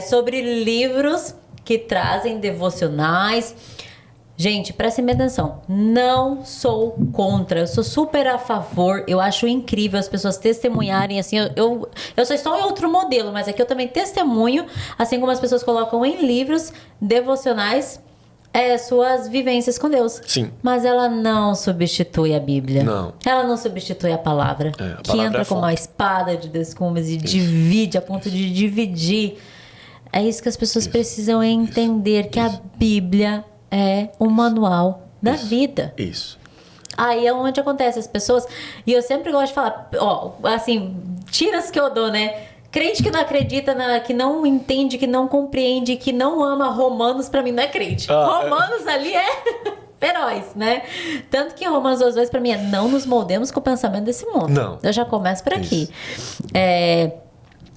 Sobre livros que trazem devocionais. Gente, prestem bem atenção. Não sou contra. Eu sou super a favor. Eu acho incrível as pessoas testemunharem. Assim, eu só estou em outro modelo, mas aqui eu também testemunho, assim como as pessoas colocam em livros devocionais suas vivências com Deus. Sim. Mas ela não substitui a Bíblia. Não. Ela não substitui a palavra. Que entra como uma espada de dois gumes e divide, a ponto de dividir. É isso que as pessoas precisam entender, que a Bíblia é um manual da vida. Isso. Aí é onde acontece as pessoas... E eu sempre gosto de falar... assim, tiras que eu dou, né? Crente que não acredita, que não entende, que não compreende, que não ama Romanos, pra mim não é crente. Romanos ali é feroz, né? Tanto que Romanos 2:2 pra mim não nos moldemos com o pensamento desse mundo. Não. Eu já começo por aqui.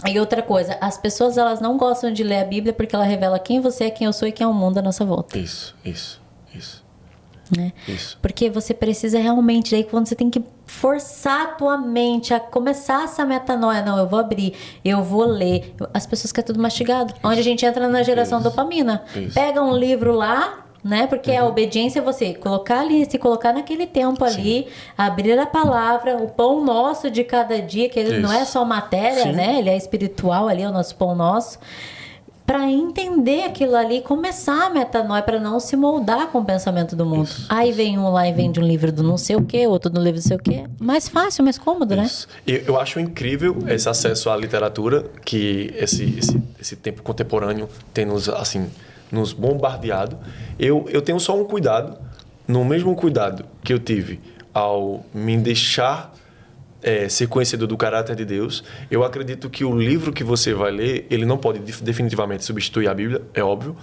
E outra coisa, as pessoas elas não gostam de ler a Bíblia porque ela revela quem você é, quem eu sou e quem é o mundo à nossa volta. Isso. Né? Isso. Porque você precisa realmente, aí quando você tem que forçar a tua mente a começar essa metanoia, não, eu vou abrir, eu vou ler. As pessoas querem tudo mastigado. Onde a gente entra na geração dopamina. Pega um livro lá, né? Porque a obediência é você colocar ali, se colocar naquele tempo ali, abrir a palavra, o pão nosso de cada dia, que ele não é só matéria, né? Ele é espiritual ali, é o nosso pão nosso. Para entender aquilo ali, começar a metanoia, para não se moldar com o pensamento do mundo. Aí vem um lá e vende um livro do não sei o quê, outro do livro do não sei o quê. Mais fácil, mais cômodo, né? Eu acho incrível esse acesso à literatura que esse tempo contemporâneo tem nos bombardeado. Eu tenho só um cuidado, no mesmo cuidado que eu tive ao me deixar ser conhecedor do caráter de Deus. Eu acredito que o livro que você vai ler, ele não pode definitivamente substituir a Bíblia, é óbvio,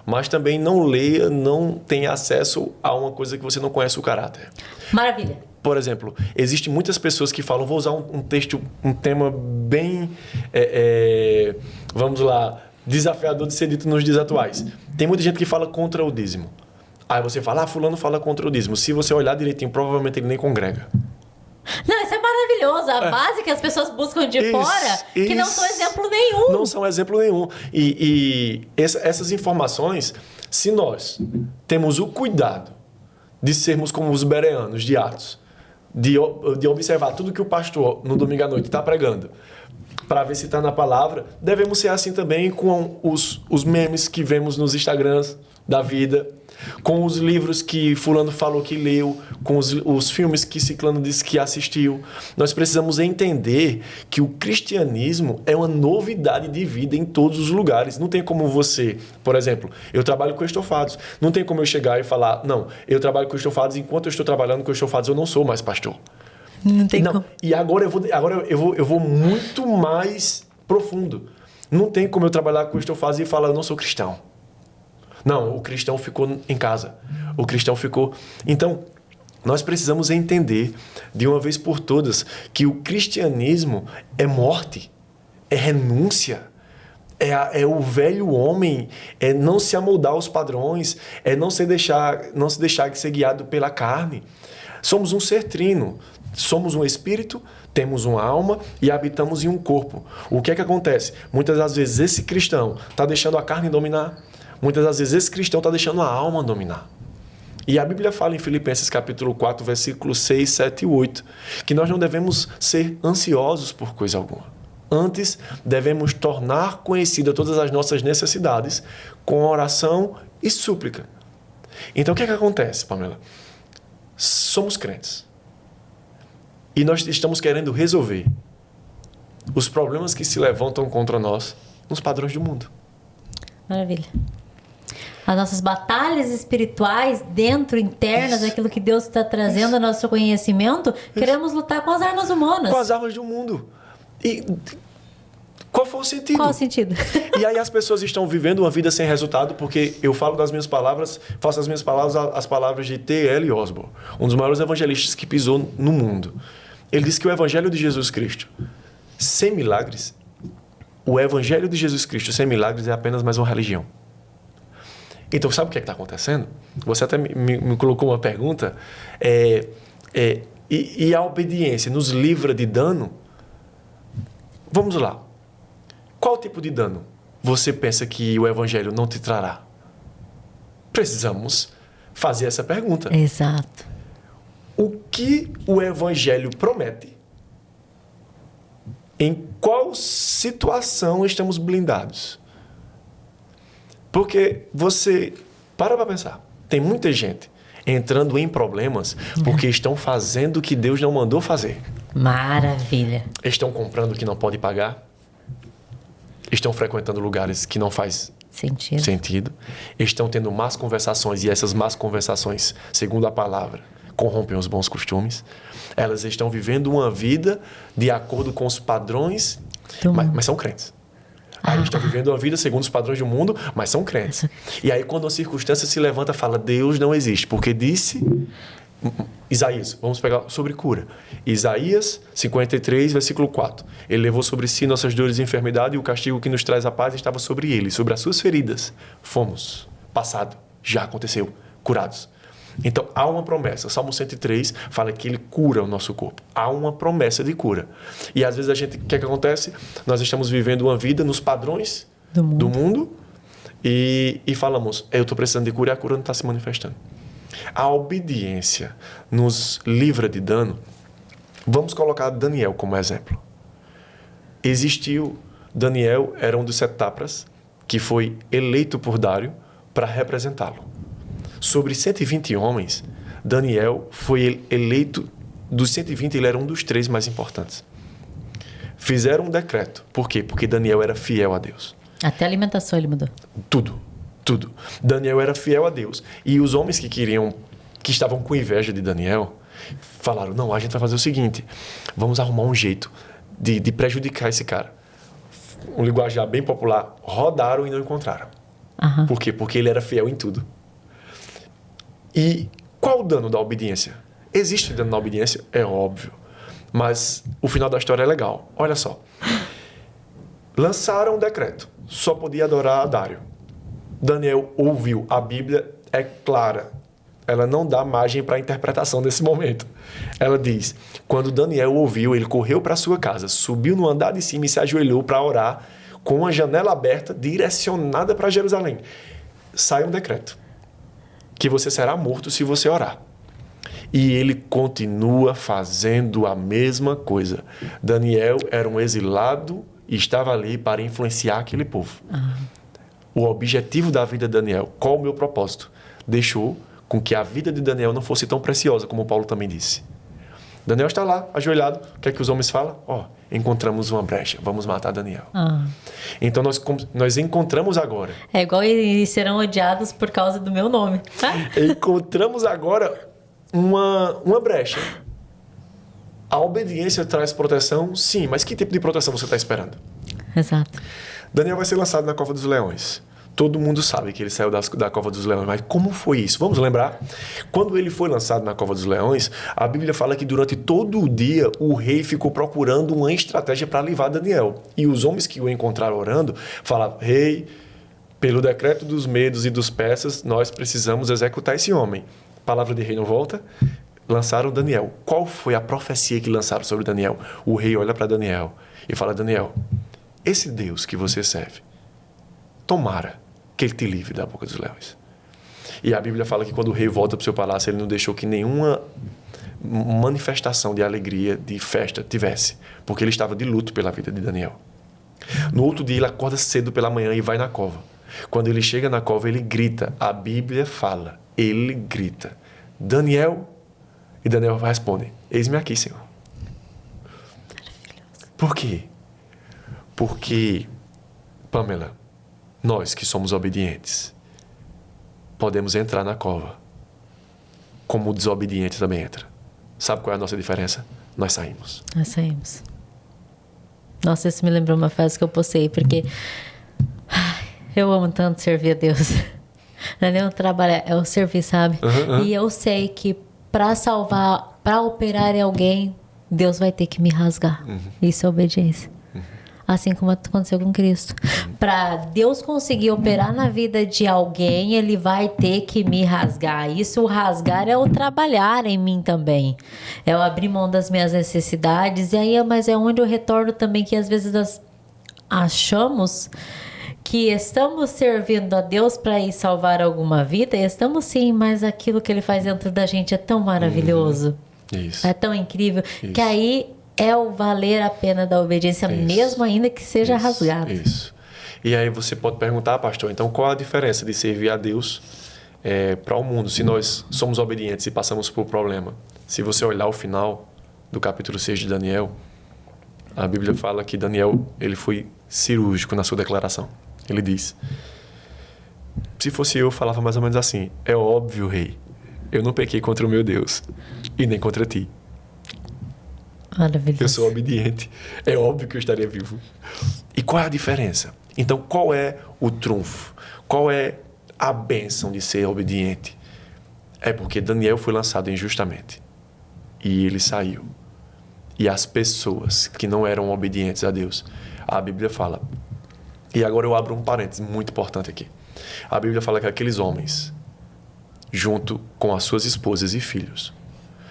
mas também não tenha acesso a uma coisa que você não conhece o caráter. Maravilha. Por exemplo, existem muitas pessoas que falam, vou usar um texto, um tema bem, vamos lá, desafiador de ser dito nos dias atuais. Tem muita gente que fala contra o dízimo. Aí você fala, fulano fala contra o dízimo. Se você olhar direitinho, provavelmente ele nem congrega. Não, isso é maravilhoso. A base que as pessoas buscam de fora, que não são exemplo nenhum. Não são exemplo nenhum. E essas informações, se nós temos o cuidado de sermos como os bereanos de Atos, de observar tudo que o pastor no domingo à noite está pregando, para ver se está na palavra, devemos ser assim também com os memes que vemos nos Instagrams da vida, com os livros que fulano falou que leu, com os filmes que ciclano disse que assistiu. Nós precisamos entender que o cristianismo é uma novidade de vida em todos os lugares. Não tem como você, por exemplo, eu trabalho com estofados. Não tem como eu chegar e falar, não, eu trabalho com estofados, enquanto eu estou trabalhando com estofados, eu não sou mais pastor. Não tem como. E agora eu vou muito mais profundo. Não tem como eu trabalhar com estofados e falar, eu não sou cristão. Não, o cristão ficou em casa. O cristão ficou... Então, nós precisamos entender, de uma vez por todas, que o cristianismo é morte, é renúncia, é o velho homem, é não se amoldar aos padrões, é não se deixar de ser guiado pela carne. Somos um ser trino, somos um espírito, temos uma alma e habitamos em um corpo. O que é que acontece? Muitas das vezes esse cristão está deixando a carne dominar. Muitas das vezes esse cristão está deixando a alma dominar. E a Bíblia fala em Filipenses capítulo 4, versículos 6, 7 e 8, que nós não devemos ser ansiosos por coisa alguma. Antes, devemos tornar conhecidas todas as nossas necessidades com oração e súplica. Então, o que é que acontece, Pamela? Somos crentes. E nós estamos querendo resolver os problemas que se levantam contra nós nos padrões do mundo. Maravilha. As nossas batalhas espirituais dentro, internas, aquilo que Deus está trazendo ao nosso conhecimento, queremos lutar com as armas humanas. Com as armas do mundo. E qual foi o sentido? Qual o sentido? E aí as pessoas estão vivendo uma vida sem resultado porque eu falo das minhas palavras, faço as minhas palavras as palavras de T.L. Osborne, um dos maiores evangelistas que pisou no mundo. Ele disse que o evangelho de Jesus Cristo, sem milagres, o evangelho de Jesus Cristo sem milagres é apenas mais uma religião. Então, sabe o que está acontecendo? Você até me colocou uma pergunta. E a obediência nos livra de dano? Vamos lá. Qual tipo de dano você pensa que o evangelho não te trará? Precisamos fazer essa pergunta. Exato. O que o evangelho promete? Em qual situação estamos blindados? Porque você... Para pensar. Tem muita gente entrando em problemas porque estão fazendo o que Deus não mandou fazer. Maravilha. Estão comprando o que não pode pagar. Estão frequentando lugares que não faz sentido. Estão tendo más conversações e essas más conversações, segundo a palavra, corrompem os bons costumes. Elas estão vivendo uma vida de acordo com os padrões, mas são crentes. Aí estão vivendo uma vida segundo os padrões do mundo, mas são crentes. E aí quando a circunstância se levanta, fala, Deus não existe, porque disse... Isaías, vamos pegar sobre cura. Isaías 53, versículo 4. Ele levou sobre si nossas dores e enfermidade e o castigo que nos traz a paz estava sobre ele. Sobre as suas feridas fomos, passado, já aconteceu, curados. Então, há uma promessa. Salmo 103 fala que ele cura o nosso corpo. Há uma promessa de cura. E às vezes o que acontece? Nós estamos vivendo uma vida nos padrões do mundo e falamos, eu estou precisando de cura e a cura não está se manifestando. A obediência nos livra de dano. Vamos colocar Daniel como exemplo. Daniel era um dos setápras que foi eleito por Dário para representá-lo. Sobre 120 homens, Daniel foi eleito, dos 120 ele era um dos 3 mais importantes. Fizeram um decreto. Por quê? Porque Daniel era fiel a Deus. Até a alimentação ele mudou. Tudo. Daniel era fiel a Deus. E os homens que estavam com inveja de Daniel, falaram, não, a gente vai fazer o seguinte, vamos arrumar um jeito de prejudicar esse cara. Um linguajar bem popular, rodaram e não encontraram. Por quê? Porque ele era fiel em tudo. E qual o dano da obediência? Existe dano na obediência? É óbvio. Mas o final da história é legal. Olha só. Lançaram um decreto. Só podia adorar a Dário. Daniel ouviu. A Bíblia é clara. Ela não dá margem para interpretação desse momento. Ela diz, quando Daniel ouviu, ele correu para sua casa, subiu no andar de cima e se ajoelhou para orar com a janela aberta, direcionada para Jerusalém. Sai um decreto, que você será morto se você orar. E ele continua fazendo a mesma coisa. Daniel era um exilado e estava ali para influenciar aquele povo. O objetivo da vida de Daniel, qual o meu propósito? Deixou com que a vida de Daniel não fosse tão preciosa, como Paulo também disse. Daniel está lá, ajoelhado. O que é que os homens falam? Encontramos uma brecha, vamos matar Daniel. Então nós encontramos agora. É igual eles serão odiados por causa do meu nome. Encontramos agora uma brecha. A obediência traz proteção? Sim, mas que tipo de proteção você está esperando? Exato. Daniel vai ser lançado na cova dos leões. Todo mundo sabe que ele saiu da cova dos leões, mas como foi isso? Vamos lembrar? Quando ele foi lançado na cova dos leões, a Bíblia fala que durante todo o dia o rei ficou procurando uma estratégia para livrar Daniel. E os homens que o encontraram orando falaram, rei, pelo decreto dos medos e dos persas, nós precisamos executar esse homem. Palavra de rei não volta. Lançaram Daniel. Qual foi a profecia que lançaram sobre Daniel? O rei olha para Daniel e fala, Daniel, esse Deus que você serve, tomara que ele te livre da boca dos leões. E a Bíblia fala que quando o rei volta para o seu palácio, ele não deixou que nenhuma manifestação de alegria, de festa tivesse, porque ele estava de luto pela vida de Daniel. No outro dia, ele acorda cedo pela manhã e vai na cova. Quando ele chega na cova, ele grita. A Bíblia fala, ele grita, Daniel, e Daniel responde, eis-me aqui, Senhor. Por quê? Porque, Pamela, nós que somos obedientes, podemos entrar na cova, como o desobediente também entra. Sabe qual é a nossa diferença? Nós saímos. Nós saímos. Nossa, isso me lembrou uma frase que eu postei, porque eu amo tanto servir a Deus. Não é nem o trabalho, é o servir, sabe? E eu sei que para salvar, para operar em alguém, Deus vai ter que me rasgar. Isso é obediência. Assim como aconteceu com Cristo. Para Deus conseguir operar na vida de alguém, Ele vai ter que me rasgar. Isso, o rasgar, é o trabalhar em mim também. É o abrir mão das minhas necessidades. E aí, mas é onde eu retorno também, que às vezes nós achamos que estamos servindo a Deus para ir salvar alguma vida. E estamos sim, mas aquilo que Ele faz dentro da gente é tão maravilhoso. Isso. É tão incrível. Que aí é o valer a pena da obediência, mesmo ainda que seja rasgado. Isso. E aí você pode perguntar, pastor, então qual a diferença de servir a Deus para o mundo, se nós somos obedientes e passamos por problema? Se você olhar o final do capítulo 6 de Daniel, a Bíblia fala que Daniel ele foi cirúrgico na sua declaração. Ele diz, se fosse eu falava mais ou menos assim, é óbvio, rei, eu não pequei contra o meu Deus e nem contra ti. Maravilhoso. Eu sou obediente. É óbvio que eu estaria vivo. E qual é a diferença? Então, qual é o trunfo? Qual é a bênção de ser obediente? É porque Daniel foi lançado injustamente. E ele saiu. E as pessoas que não eram obedientes a Deus, a Bíblia fala. E agora eu abro um parênteses muito importante aqui. A Bíblia fala que aqueles homens, junto com as suas esposas e filhos,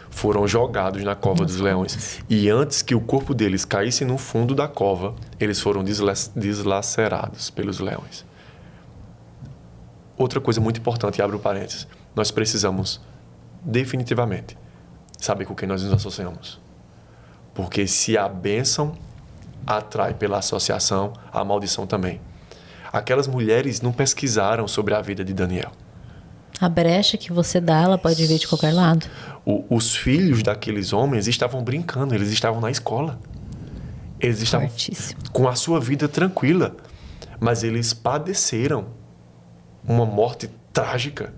foram jogados na cova dos leões. E antes que o corpo deles caísse no fundo da cova, eles foram deslacerados pelos leões. Outra coisa muito importante, abro parênteses, nós precisamos definitivamente saber com quem nós nos associamos. Porque se a bênção atrai pela associação, a maldição também. Aquelas mulheres não pesquisaram sobre a vida de Daniel. A brecha que você dá, ela pode vir de qualquer lado. Os filhos daqueles homens estavam brincando, eles estavam na escola. Eles estavam com a sua vida tranquila, mas eles padeceram uma morte trágica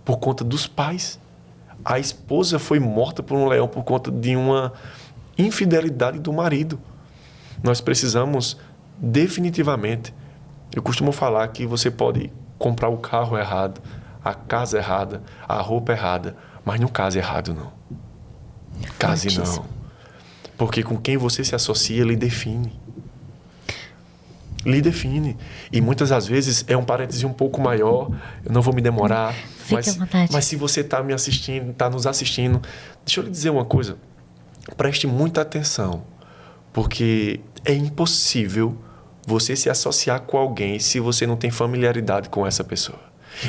por conta dos pais. A esposa foi morta por um leão por conta de uma infidelidade do marido. Nós precisamos definitivamente, eu costumo falar que você pode comprar o carro errado, a casa errada, a roupa errada, mas não case errado, não. Case não. Porque com quem você se associa, ele define. lhe define. E muitas das vezes é um parêntese um pouco maior, eu não vou me demorar. Fique à vontade. Mas se você está me assistindo, está nos assistindo, deixa eu lhe dizer uma coisa. Preste muita atenção, porque é impossível você se associar com alguém se você não tem familiaridade com essa pessoa.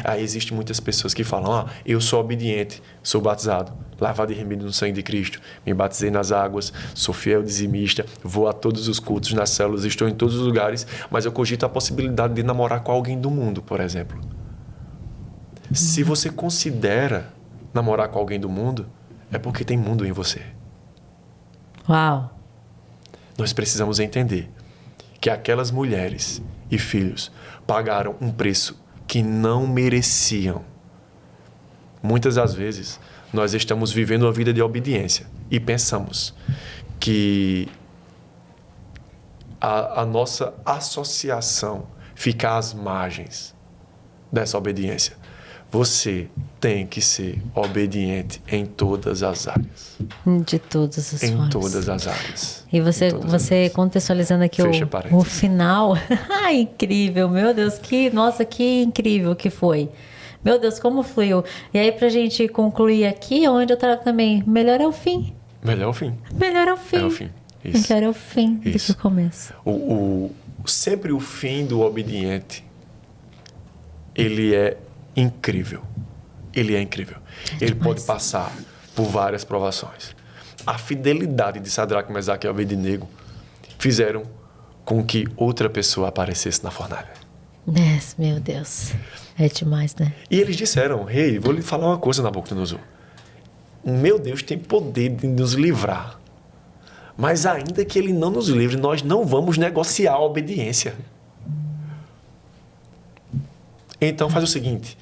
Aí existem muitas pessoas que falam, eu sou obediente, sou batizado, lavado e remido no sangue de Cristo, me batizei nas águas, sou fiel dizimista, vou a todos os cultos, nas células, estou em todos os lugares, mas eu cogito a possibilidade de namorar com alguém do mundo, por exemplo. Se você considera namorar com alguém do mundo, é porque tem mundo em você. Uau! Nós precisamos entender que aquelas mulheres e filhos pagaram um preço que não mereciam. Muitas das vezes, nós estamos vivendo uma vida de obediência e pensamos que a nossa associação fica às margens dessa obediência. Você tem que ser obediente em todas as áreas. De todas as formas. Em todas as áreas. E você contextualizando aqui o final. Ai, incrível, meu Deus, nossa, que incrível que foi. Meu Deus, como fluiu. E aí, pra gente concluir aqui, onde eu trago também, melhor é o fim. Melhor é o fim. Melhor é o fim. É o fim. Isso. Melhor é o fim do que o começo. Sempre o fim do obediente, ele é incrível. Ele é incrível. Ele pode passar por várias provações. A fidelidade de Sadraque, Mesaque e Abednego fizeram com que outra pessoa aparecesse na fornalha. Meu Deus. É demais, né? E eles disseram, rei, vou lhe falar uma coisa, Nabucodonosor. Meu Deus tem poder de nos livrar. Mas ainda que ele não nos livre, nós não vamos negociar a obediência. Então faz o seguinte,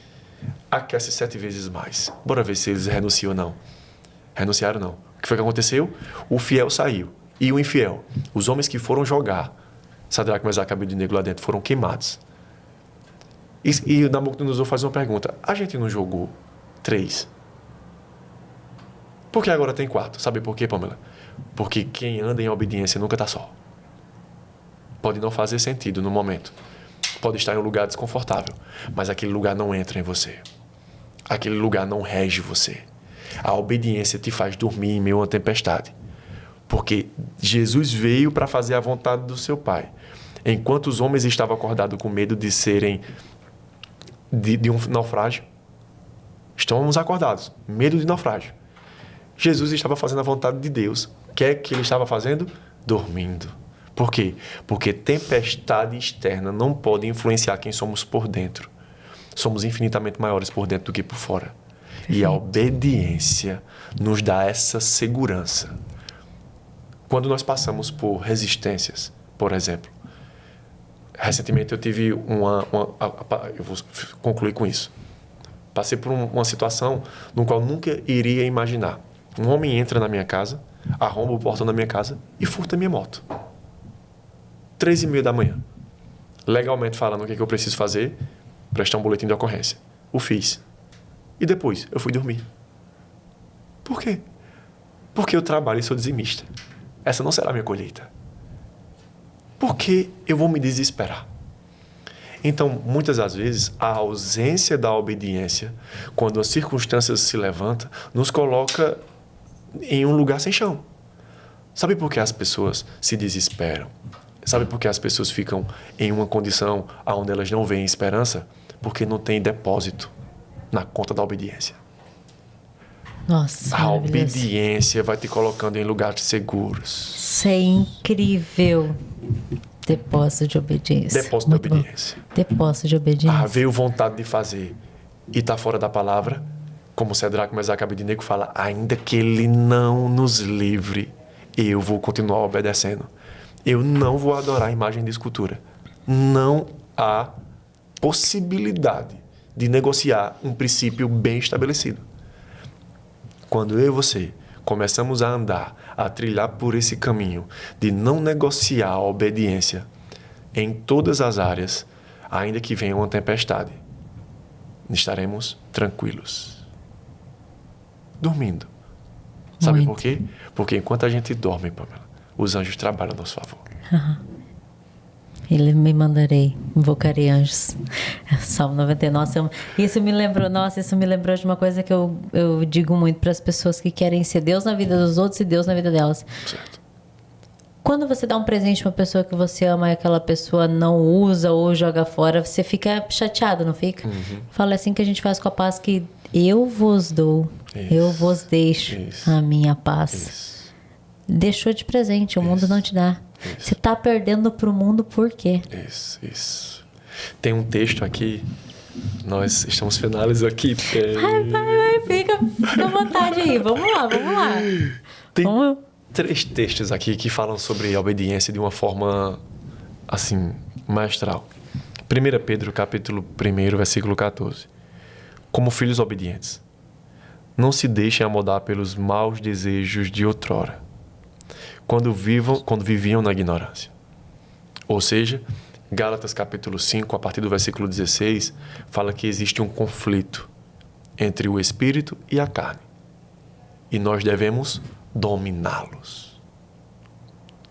aquece 7 vezes mais. Bora ver se eles renunciam ou não. Renunciaram não. O que foi que aconteceu? O fiel saiu. E o infiel? Os homens que foram jogar Sadraque, Mesaque e Abednego lá dentro foram queimados. E o Nabucodonosor faz uma pergunta. A gente não jogou 3? Por que agora tem 4? Sabe por quê, Pamela? Porque quem anda em obediência nunca está só. Pode não fazer sentido no momento. Pode estar em um lugar desconfortável. Mas aquele lugar não entra em você. Aquele lugar não rege você. A obediência te faz dormir em meio a uma tempestade. Porque Jesus veio para fazer a vontade do seu Pai. Enquanto os homens estavam acordados com medo de serem de um naufrágio, estávamos acordados, medo de naufrágio. Jesus estava fazendo a vontade de Deus. O que é que ele estava fazendo? Dormindo. Por quê? Porque tempestade externa não pode influenciar quem somos por dentro. Somos infinitamente maiores por dentro do que por fora. Perfeito. E a obediência nos dá essa segurança. Quando nós passamos por resistências, por exemplo, recentemente eu tive eu vou concluir com isso. Passei por uma situação no qual nunca iria imaginar. Um homem entra na minha casa, arromba o portão da minha casa e furta minha moto. 3h30 da manhã. Legalmente falando, o que eu preciso fazer? Prestar um boletim de ocorrência. O fiz. E depois, eu fui dormir. Por quê? Porque eu trabalho e sou dizimista. Essa não será a minha colheita. Por que eu vou me desesperar? Então, muitas das vezes, a ausência da obediência, quando as circunstâncias se levantam, nos coloca em um lugar sem chão. Sabe por que as pessoas se desesperam? Sabe por que as pessoas ficam em uma condição onde elas não veem esperança? Porque não tem depósito na conta da obediência. Nossa, a obediência vai te colocando em lugares seguros. Isso é incrível. Depósito de obediência. Depósito de obediência. Depósito de obediência. Veio vontade de fazer e está fora da palavra, como Sadraque, Mesaque e Abednego fala, ainda que ele não nos livre, eu vou continuar obedecendo. Eu não vou adorar a imagem de escultura. Não há possibilidade de negociar um princípio bem estabelecido. Quando eu e você começamos a andar, a trilhar por esse caminho de não negociar a obediência em todas as áreas, ainda que venha uma tempestade, estaremos tranquilos. Dormindo. Sabe por quê? Porque enquanto a gente dorme, Pamela, os anjos trabalham a nosso favor. Ele me mandarei, invocarei anjos. Salmo 99. Isso me lembrou de uma coisa que eu digo muito para as pessoas que querem ser Deus na vida dos outros e Deus na vida delas. Certo. Quando você dá um presente pra uma pessoa que você ama e aquela pessoa não usa ou joga fora, você fica chateado, não fica? Fala assim que a gente faz com a paz que eu vos dou, eu vos deixo a minha paz. Isso. Deixou de presente, o mundo não te dá. Você tá perdendo pro mundo por quê? Isso. Tem um texto aqui, nós estamos finalizando aqui. Vai, fica à vontade aí, vamos lá. Tem 3 textos aqui que falam sobre a obediência de uma forma, assim, magistral. 1 Pedro, capítulo 1, versículo 14. Como filhos obedientes, não se deixem amodar pelos maus desejos de outrora, quando viviam na ignorância. Ou seja, Gálatas, capítulo 5, a partir do versículo 16, fala que existe um conflito entre o espírito e a carne. E nós devemos dominá-los.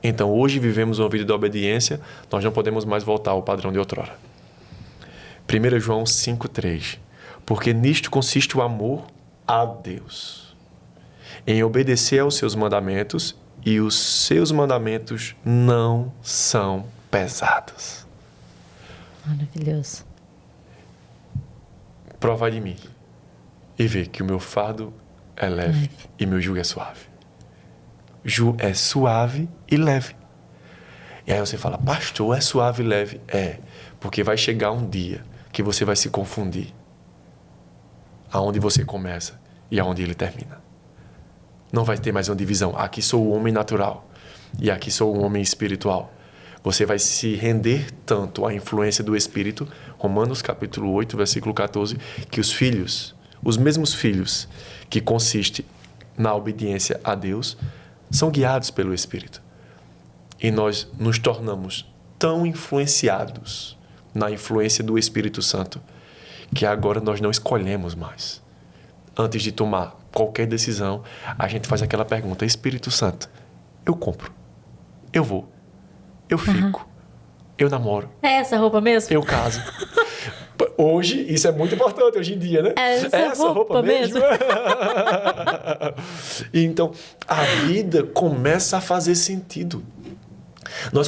Então, hoje vivemos uma vida de obediência, nós não podemos mais voltar ao padrão de outrora. 1 João 5,3. Porque nisto consiste o amor a Deus, em obedecer aos seus mandamentos, e os seus mandamentos não são pesados. Maravilhoso. Prova de mim e vê que o meu fardo é leve e meu jugo é suave. É suave e leve. E aí você fala, pastor, é suave e leve? É, porque vai chegar um dia que você vai se confundir aonde você começa e aonde ele termina. Não vai ter mais uma divisão. Aqui sou o homem natural e aqui sou o homem espiritual. Você vai se render tanto à influência do Espírito, Romanos capítulo 8, versículo 14, que os mesmos filhos que consistem na obediência a Deus, são guiados pelo Espírito. E nós nos tornamos tão influenciados na influência do Espírito Santo, que agora nós não escolhemos mais. Antes de tomar qualquer decisão, a gente faz aquela pergunta, Espírito Santo, eu compro, eu vou, eu fico, eu namoro. É essa roupa mesmo? Eu caso. Hoje, isso é muito importante hoje em dia, né? É essa roupa mesmo? Então, a vida começa a fazer sentido. Nós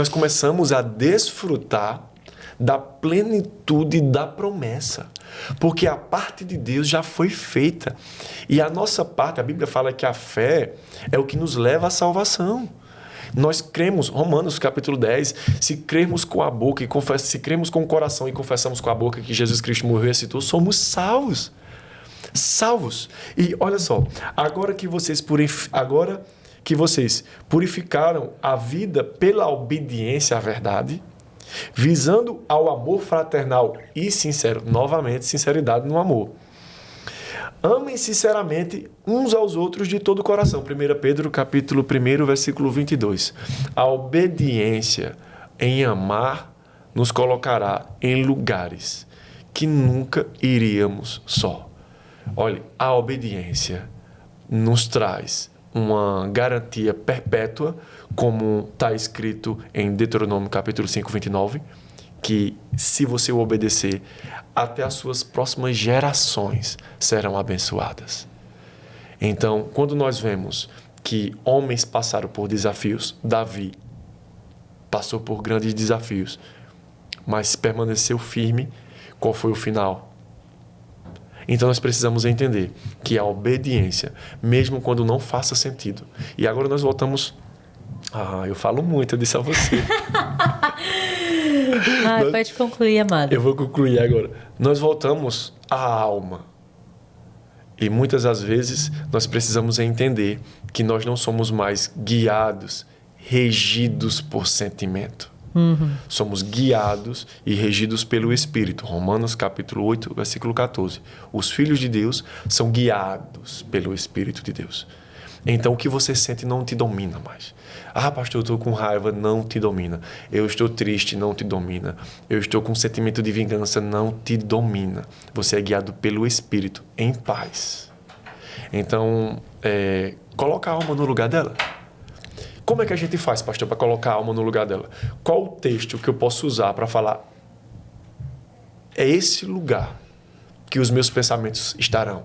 começamos a desfrutar da plenitude da promessa. Porque a parte de Deus já foi feita. E a nossa parte, a Bíblia fala que a fé é o que nos leva à salvação. Nós cremos, Romanos capítulo 10, se cremos com a boca se cremos com o coração e confessamos com a boca que Jesus Cristo morreu e ressuscitou, somos salvos. Salvos. E olha só, agora que vocês purificaram a vida pela obediência à verdade, visando ao amor fraternal e sincero, novamente, sinceridade no amor. Amem sinceramente uns aos outros de todo o coração. 1 Pedro, capítulo 1, versículo 22. A obediência em amar nos colocará em lugares que nunca iríamos só. Olha, a obediência nos traz uma garantia perpétua, como está escrito em Deuteronômio, capítulo 5, 29, que se você o obedecer, até as suas próximas gerações serão abençoadas. Então, quando nós vemos que homens passaram por desafios, Davi passou por grandes desafios, mas permaneceu firme, qual foi o final? Então nós precisamos entender que a obediência, mesmo quando não faça sentido. E agora nós voltamos... eu falo muito, eu disse a você. Pode concluir, amado. Eu vou concluir agora. Nós voltamos à alma. E muitas das vezes nós precisamos entender que nós não somos mais guiados, regidos por sentimento. Somos guiados e regidos pelo Espírito. Romanos capítulo 8, versículo 14. Os filhos de Deus são guiados pelo Espírito de Deus. Então o que você sente não te domina mais. Pastor, eu estou com raiva, não te domina. Eu estou triste, não te domina. Eu estou com um sentimento de vingança, não te domina. Você é guiado pelo Espírito, em paz. Então, coloca a alma no lugar dela. Como é que a gente faz, pastor, para colocar a alma no lugar dela? Qual o texto que eu posso usar para falar? É esse lugar que os meus pensamentos estarão.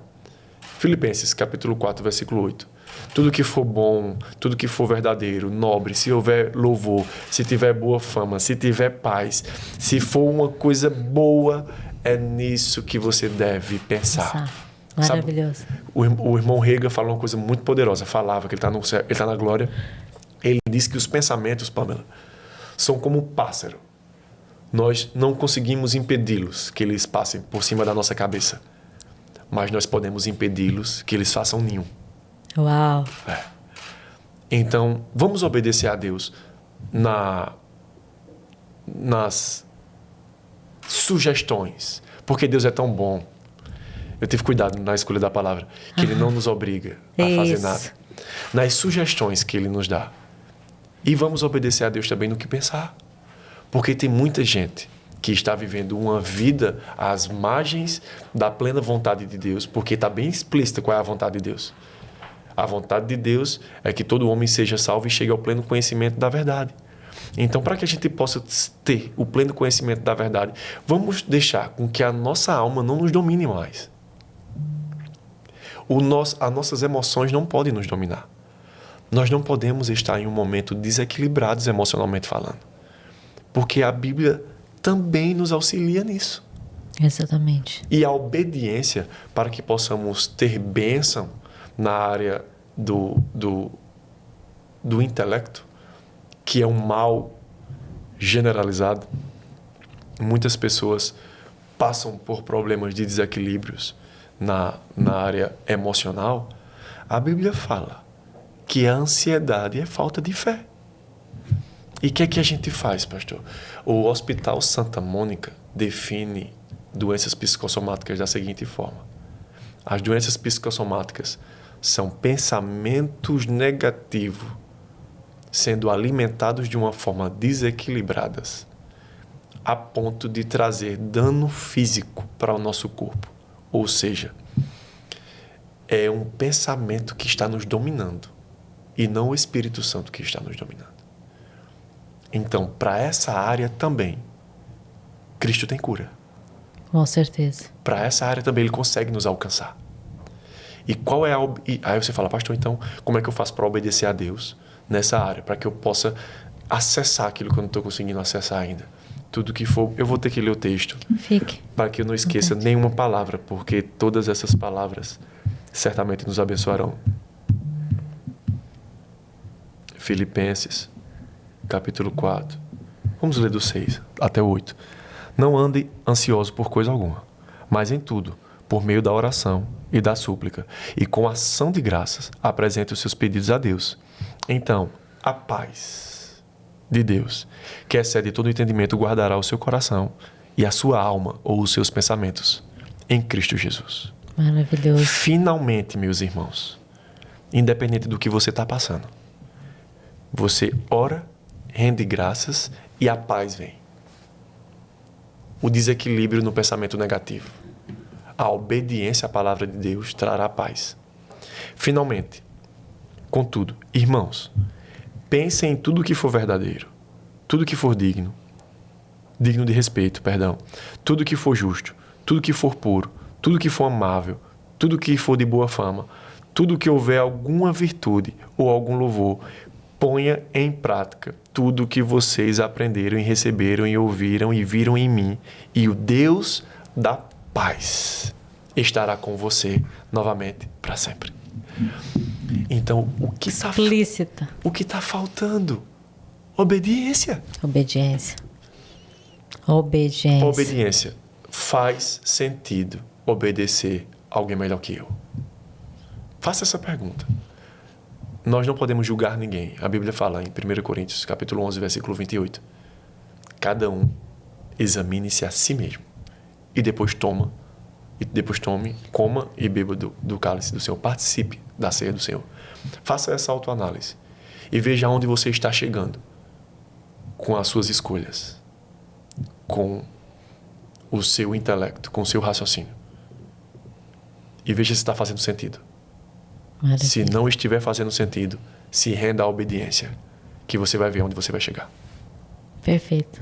Filipenses, capítulo 4, versículo 8. Tudo que for bom, tudo que for verdadeiro, nobre, se houver louvor, se tiver boa fama, se tiver paz, se for uma coisa boa, é nisso que você deve pensar. Maravilhoso. Sabe, o irmão Rega falou uma coisa muito poderosa. Falava que ele está no céu, ele está na glória. Ele disse que os pensamentos, Pamela, são como um pássaro. Nós não conseguimos impedi-los que eles passem por cima da nossa cabeça. Mas nós podemos impedi-los que eles façam ninho. Uau! Então, vamos obedecer a Deus nas sugestões. Porque Deus é tão bom. Eu tive cuidado na escolha da palavra. Que Ele não nos obriga a fazer nada. Nas sugestões que Ele nos dá. E vamos obedecer a Deus também no que pensar. Porque tem muita gente que está vivendo uma vida às margens da plena vontade de Deus, porque está bem explícita qual é a vontade de Deus. A vontade de Deus é que todo homem seja salvo e chegue ao pleno conhecimento da verdade. Então, para que a gente possa ter o pleno conhecimento da verdade, vamos deixar com que a nossa alma não nos domine mais. As nossas emoções não podem nos dominar. Nós não podemos estar em um momento desequilibrados emocionalmente falando. Porque a Bíblia também nos auxilia nisso. Exatamente. E a obediência para que possamos ter bênção na área do intelecto, que é um mal generalizado. Muitas pessoas passam por problemas de desequilíbrios na área emocional. A Bíblia fala que a ansiedade é falta de fé. E o que é que a gente faz, pastor? O Hospital Santa Mônica define doenças psicossomáticas da seguinte forma. As doenças psicossomáticas são pensamentos negativos sendo alimentados de uma forma desequilibradas a ponto de trazer dano físico para o nosso corpo. Ou seja, é um pensamento que está nos dominando e não o Espírito Santo que está nos dominando. Então, para essa área também, Cristo tem cura. Com certeza. Para essa área também Ele consegue nos alcançar. E qual é aí você fala, pastor, então, como é que eu faço para obedecer a Deus nessa área? Para que eu possa acessar aquilo que eu não estou conseguindo acessar ainda. Tudo que for, eu vou ter que ler o texto. Fique. Para que eu não esqueça nenhuma palavra, porque todas essas palavras certamente nos abençoarão. Filipenses, capítulo 4. Vamos ler do 6 até o 8. Não ande ansioso por coisa alguma, mas em tudo, por meio da oração e da súplica, e com ação de graças, apresente os seus pedidos a Deus. Então, a paz de Deus, que excede todo entendimento, guardará o seu coração e a sua alma ou os seus pensamentos em Cristo Jesus. Maravilhoso. Finalmente, meus irmãos, independente do que você está passando, você ora, rende graças e a paz vem. O desequilíbrio no pensamento negativo. A obediência à palavra de Deus trará paz. Finalmente, contudo, irmãos, pensem em tudo que for verdadeiro, tudo que for digno de respeito, tudo que for justo, tudo que for puro, tudo que for amável, tudo que for de boa fama, tudo que houver alguma virtude ou algum louvor, ponha em prática tudo o que vocês aprenderam e receberam e ouviram e viram em mim, e o Deus da paz estará com você novamente para sempre. Então, o que está faltando? Obediência. Obediência. Obediência. Obediência. Faz sentido obedecer alguém melhor que eu? Faça essa pergunta. Nós não podemos julgar ninguém. A Bíblia fala em 1 Coríntios, capítulo 11, versículo 28. Cada um examine-se a si mesmo. E depois tome, coma e beba do cálice do Senhor. Participe da ceia do Senhor. Faça essa autoanálise. E veja onde você está chegando com as suas escolhas. Com o seu intelecto, com o seu raciocínio. E veja se está fazendo sentido. Maravilha. Se não estiver fazendo sentido, se renda à obediência. que você vai ver onde você vai chegar. Perfeito.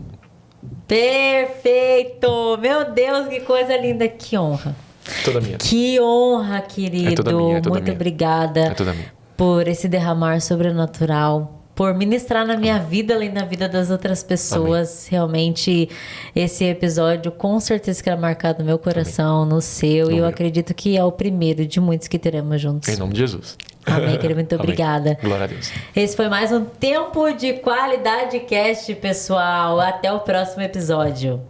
Perfeito! Meu Deus, que coisa linda, que honra. Toda minha. Que honra, querido. É toda minha, é toda Muito minha. obrigada É toda minha. por esse derramar sobrenatural, por ministrar na minha vida, além da vida das outras pessoas. Realmente, esse episódio com certeza que era marcado no meu coração, no seu, e eu acredito que é o primeiro de muitos que teremos juntos. Em nome de Jesus. Amém, querido. Muito Amém. obrigada. Glória a Deus. Esse foi mais um Tempo de Qualidade Cast, pessoal. Até o próximo episódio.